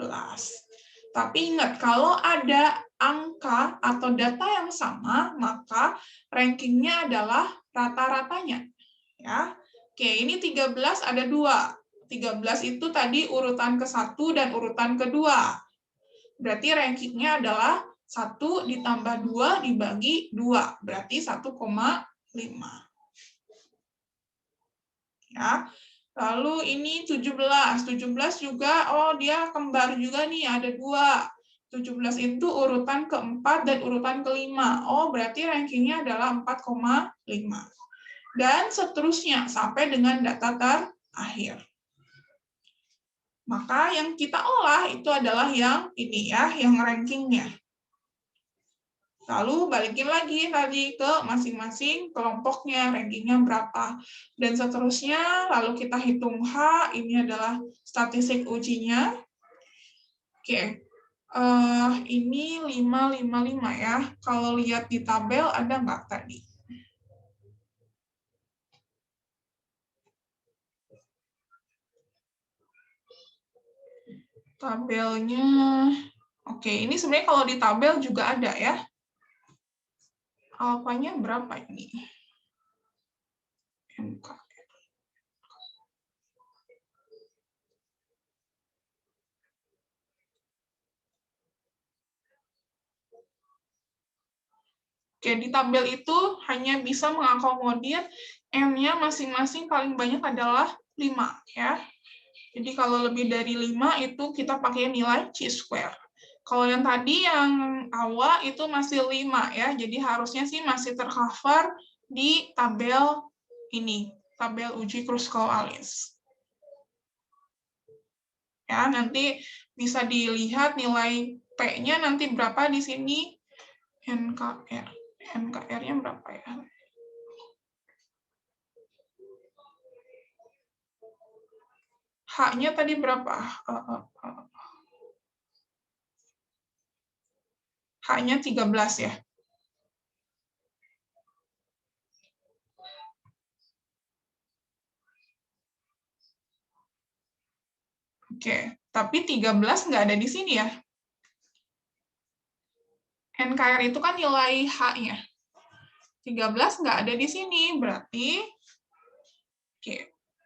Tapi ingat, kalau ada angka atau data yang sama, maka rankingnya adalah rata-ratanya. Ya. Oke, ini 13 ada 2. 13 itu tadi urutan ke-1 dan urutan kedua. Berarti rankingnya adalah 1 ditambah 2 dibagi 2. Berarti 1,5. Ya. Lalu ini 17 juga, dia kembar juga nih, ada 2. 17 itu urutan keempat dan urutan kelima. Berarti rankingnya adalah 4,5. Dan seterusnya, sampai dengan data terakhir. Maka yang kita olah itu adalah yang ini ya, yang rankingnya. Lalu balikin lagi tadi ke masing-masing kelompoknya, rankingnya berapa. Dan seterusnya, lalu kita hitung H, ini adalah statistik ujinya. Oke, ini 555 ya. Kalau lihat di tabel, ada nggak tadi? Tabelnya, oke, ini sebenarnya kalau di tabel juga ada ya. Alfanya berapa ini? MK. Oke, di tabel itu hanya bisa mengakomodir M-nya masing-masing paling banyak adalah 5 ya. Jadi kalau lebih dari 5 itu kita pakai nilai chi-square. Kalau yang tadi yang awal itu masih 5 ya, jadi harusnya sih masih tercover di tabel ini, tabel uji Kruskal-Wallis. Ya, nanti bisa dilihat nilai P-nya nanti berapa di sini. NKR. NKR-nya berapa ya? H-nya tadi berapa? H-nya 13 ya. Oke, tapi 13 nggak ada di sini ya. NKR itu kan nilai H-nya. 13 nggak ada di sini, berarti oke,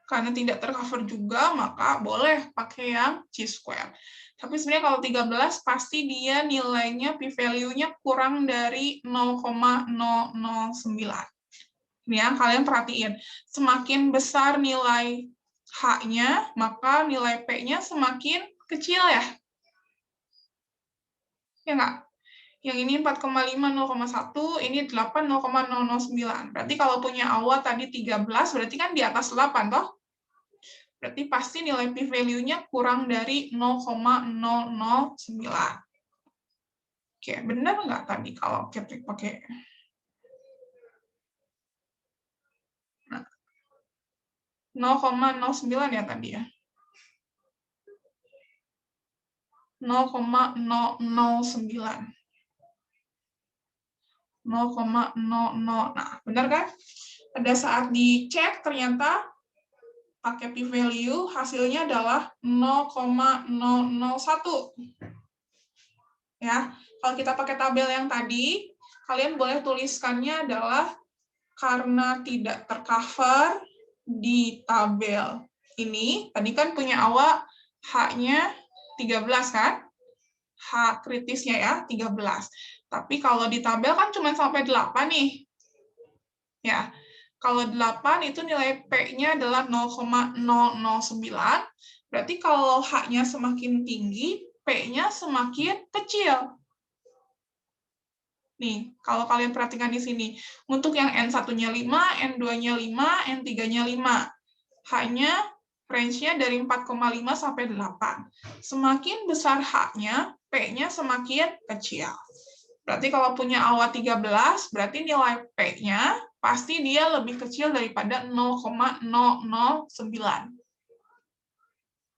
karena tidak tercover juga, maka boleh pakai yang chi-square. Tapi sebenarnya kalau 13 pasti dia nilainya p-value-nya kurang dari 0,009. Ini ya, kalian perhatiin. Semakin besar nilai H-nya, maka nilai P-nya semakin kecil ya. Ya nggak? Yang ini 4,5, 0,1, ini 8, 0,009. Berarti kalau punya AWA tadi 13, berarti kan di atas 8, toh? Berarti pasti nilai p-value-nya kurang dari 0,009. Oke, benar nggak tadi kalau Patrick pakai? Nah, 0,09 ya tadi ya. 0,009. 0,00. Nah, benar kan? Pada saat dicek ternyata pakai p-value hasilnya adalah 0,001. Ya, kalau kita pakai tabel yang tadi, kalian boleh tuliskannya adalah karena tidak tercover di tabel ini. Tadi kan punya AWA H-nya 13 kan? H kritisnya ya, 13. Tapi kalau di tabel kan cuma sampai 8 nih. Ya, kalau 8 itu nilai P-nya adalah 0,009. Berarti kalau H-nya semakin tinggi, P-nya semakin kecil. Nih, kalau kalian perhatikan di sini. Untuk yang N1-nya 5, N2-nya 5, N3-nya 5. H-nya range-nya dari 4,5 sampai 8. Semakin besar H-nya, P-nya semakin kecil. Berarti kalau punya AWA 13, berarti nilai P-nya pasti dia lebih kecil daripada 0,009.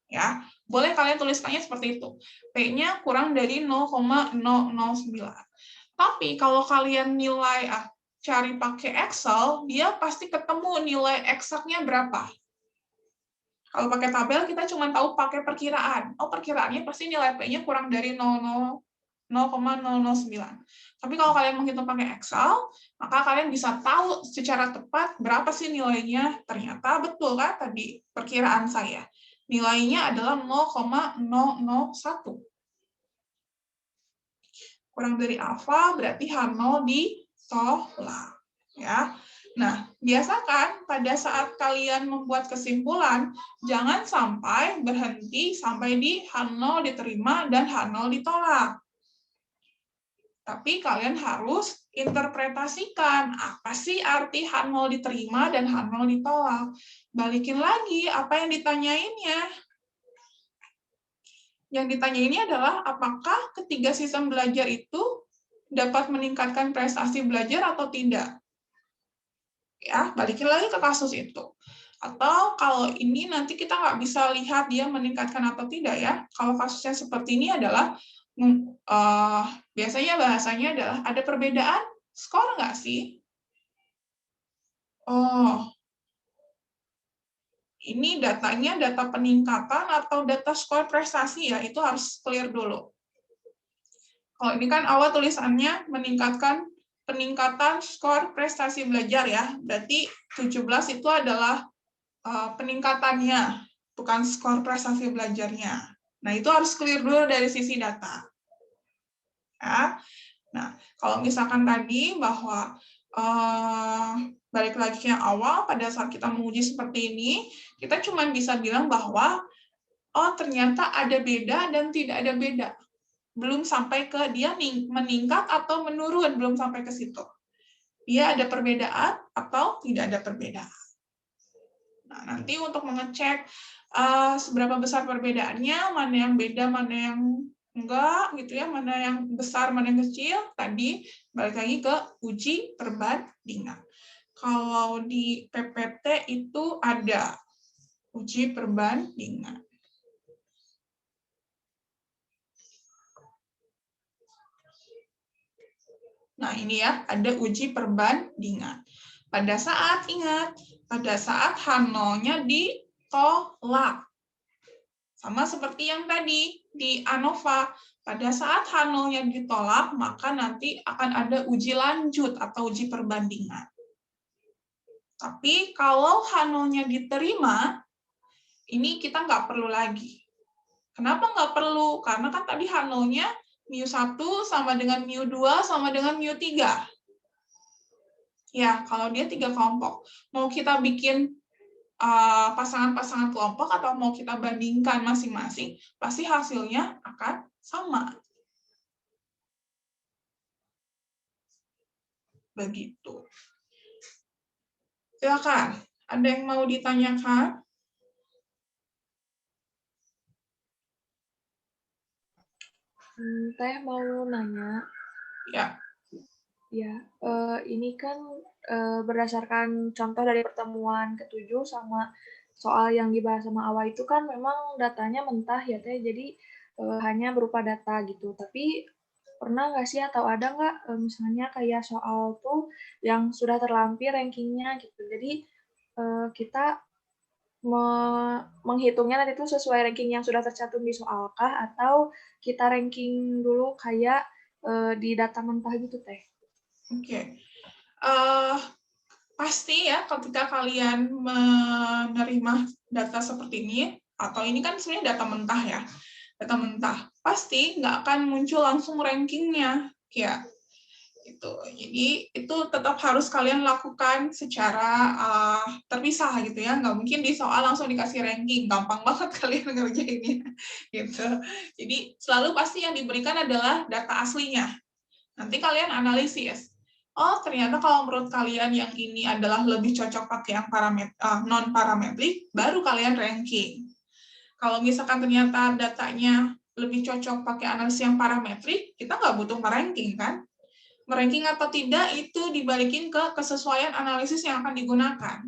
Ya, boleh kalian tuliskannya seperti itu. P-nya kurang dari 0,009. Tapi kalau kalian cari pakai Excel, dia pasti ketemu nilai eksaknya berapa. Kalau pakai tabel, kita cuma tahu pakai perkiraan. Oh, perkiraannya pasti nilai P-nya kurang dari 0,009. Tapi kalau kalian menghitung pakai Excel, maka kalian bisa tahu secara tepat berapa sih nilainya. Ternyata betul kan tadi perkiraan saya. Nilainya adalah 0,001. Kurang dari alfa berarti H0 ditolak. Ya. Nah, biasakan pada saat kalian membuat kesimpulan, jangan sampai berhenti sampai di H0 diterima dan H0 ditolak. Tapi kalian harus interpretasikan apa sih arti H0 diterima dan H0 ditolak. Balikin lagi apa yang ditanyainnya. Yang ditanyainnya adalah apakah ketiga sistem belajar itu dapat meningkatkan prestasi belajar atau tidak. Ya, balikin lagi ke kasus itu. Atau kalau ini nanti kita nggak bisa lihat dia meningkatkan atau tidak ya. Kalau kasusnya seperti ini adalah biasanya bahasanya adalah ada perbedaan skor nggak sih? Oh, ini datanya data peningkatan atau data skor prestasi ya, itu harus clear dulu. Kalau ini kan awal tulisannya peningkatan skor prestasi belajar ya, berarti 17 itu adalah peningkatannya, bukan skor prestasi belajarnya. Nah, itu harus clear dulu dari sisi data. Ya. Nah, kalau misalkan tadi bahwa balik lagi yang awal, pada saat kita menguji seperti ini, kita cuma bisa bilang bahwa oh ternyata ada beda dan tidak ada beda. Belum sampai ke dia meningkat atau menurun, belum sampai ke situ. Dia ada perbedaan atau tidak ada perbedaan. Nah, nanti untuk mengecek seberapa besar perbedaannya, mana yang beda, mana yang enggak, gitu ya, mana yang besar, mana yang kecil. Tadi balik lagi ke uji perbandingan. Kalau di PPT itu ada uji perbandingan. Nah, ini ya, ada uji perbandingan. Pada saat, ingat, pada saat H0-nya ditolak. Sama seperti yang tadi di ANOVA. Pada saat H0-nya ditolak, maka nanti akan ada uji lanjut atau uji perbandingan. Tapi kalau H0-nya diterima, ini kita nggak perlu lagi. Kenapa nggak perlu? Karena kan tadi H0-nya μ1 sama dengan μ2 sama dengan μ3. Ya, kalau dia 3 kelompok. Mau kita bikin pasangan-pasangan kelompok atau mau kita bandingkan masing-masing, pasti hasilnya akan sama. Begitu. Silakan, ada yang mau ditanyakan? Teh mau nanya. Ya. Ya, ini kan berdasarkan contoh dari pertemuan ke-7 sama soal yang dibahas sama Awa itu kan memang datanya mentah ya Teh, jadi hanya berupa data gitu. Tapi pernah nggak sih atau ada nggak misalnya kayak soal tuh yang sudah terlampir rankingnya gitu. Jadi kita menghitungnya nanti itu sesuai ranking yang sudah tercantum di soalkah atau kita ranking dulu kayak di data mentah gitu Teh? Oke. Pasti ya ketika kalian menerima data seperti ini, atau ini kan sebenarnya data mentah ya, data mentah, pasti nggak akan muncul langsung rankingnya, ya. Gitu. Jadi itu tetap harus kalian lakukan secara terpisah gitu ya, nggak mungkin di soal langsung dikasih ranking, gampang banget kalian ngerjainnya, gitu. Jadi selalu pasti yang diberikan adalah data aslinya. Nanti kalian analisis. Oh, ternyata kalau menurut kalian yang ini adalah lebih cocok pakai yang non-parametrik, baru kalian ranking. Kalau misalkan ternyata datanya lebih cocok pakai analisis yang parametrik, kita nggak butuh meranking, kan? Meranking atau tidak itu dibalikin ke kesesuaian analisis yang akan digunakan.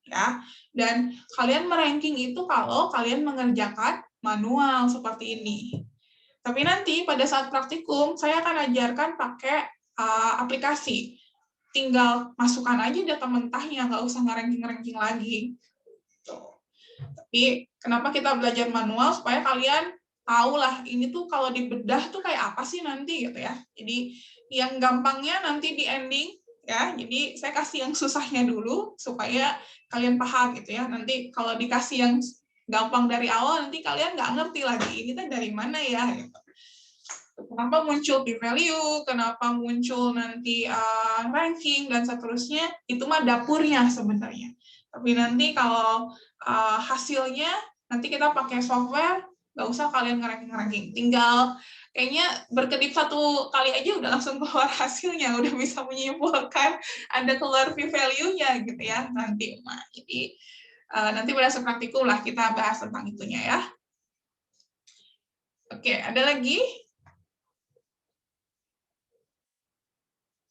Ya, dan kalian meranking itu kalau kalian mengerjakan manual seperti ini. Tapi nanti pada saat praktikum, saya akan ajarkan pakai aplikasi. Tinggal masukkan aja data mentahnya, nggak usah nge-ranking lagi. Tuh. Tapi kenapa kita belajar manual? Supaya kalian tahu lah, ini tuh kalau dibedah tuh kayak apa sih nanti gitu ya. Jadi yang gampangnya nanti di ending, ya. Jadi saya kasih yang susahnya dulu, supaya kalian paham gitu ya. Nanti kalau dikasih yang gampang dari awal, nanti kalian nggak ngerti lagi, ini tuh dari mana ya, gitu. Kenapa muncul p-value, kenapa muncul nanti ranking, dan seterusnya, itu mah dapurnya sebenarnya. Tapi nanti kalau hasilnya, nanti kita pakai software, nggak usah kalian nge-ranking. Tinggal kayaknya berkedip satu kali aja udah langsung keluar hasilnya, udah bisa menyimpulkan ada keluar p-value-nya gitu ya nanti. Nah, jadi nanti pada saat praktikum lah kita bahas tentang itunya ya. Oke, ada lagi?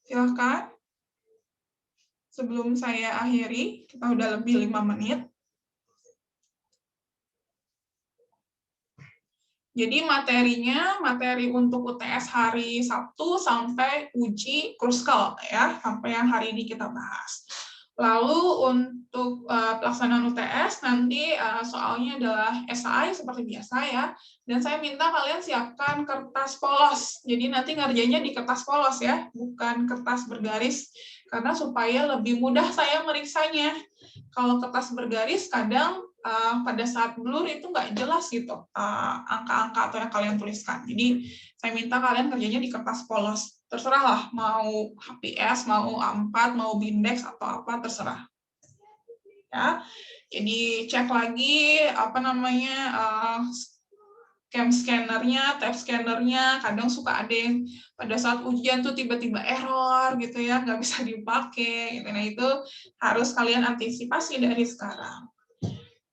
Silakan. Sebelum saya akhiri, kita udah lebih 5 menit. Jadi materinya, materi untuk UTS hari Sabtu sampai uji kruskal ya, sampai yang hari ini kita bahas. Lalu untuk pelaksanaan UTS nanti soalnya adalah SAI seperti biasa ya. Dan saya minta kalian siapkan kertas polos. Jadi nanti ngerjainnya di kertas polos ya, bukan kertas bergaris. Karena supaya lebih mudah saya meriksanya. Kalau kertas bergaris kadang pada saat blur itu nggak jelas gitu angka-angka atau yang kalian tuliskan. Jadi saya minta kalian kerjanya di kertas polos. Terserah lah, mau HPS, mau A4, mau Bindex, atau apa, terserah. Ya, jadi cek lagi, apa namanya, cam scannernya, tab scannernya, kadang suka ada yang pada saat ujian tuh tiba-tiba error gitu ya, nggak bisa dipakai. Gitu. Nah itu harus kalian antisipasi dari sekarang.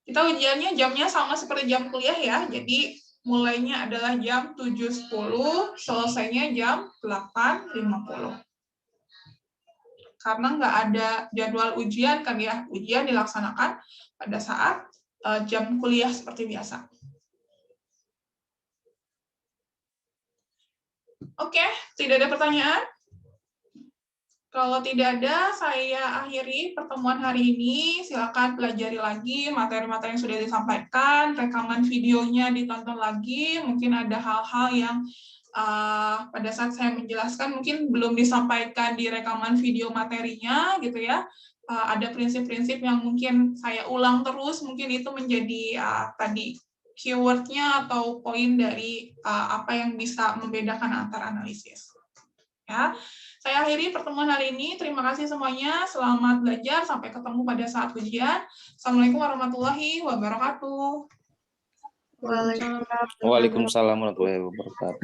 Kita ujiannya jamnya sama seperti jam kuliah ya. Jadi mulainya adalah jam 7.10, selesainya jam 8.50. Karena nggak ada jadwal ujian kan ya. Ujian dilaksanakan pada saat jam kuliah seperti biasa. Oke, tidak ada pertanyaan? Kalau tidak ada, saya akhiri pertemuan hari ini. Silakan pelajari lagi materi-materi yang sudah disampaikan, rekaman videonya ditonton lagi. Mungkin ada hal-hal yang pada saat saya menjelaskan mungkin belum disampaikan di rekaman video materinya, gitu ya. Ada prinsip-prinsip yang mungkin saya ulang terus, mungkin itu menjadi tadi keyword-nya atau poin dari apa yang bisa membedakan antar analisis. Ya, saya akhiri pertemuan hari ini. Terima kasih semuanya. Selamat belajar. Sampai ketemu pada saat ujian. Assalamualaikum warahmatullahi wabarakatuh. Waalaikumsalam. Waalaikumsalam warahmatullahi wabarakatuh.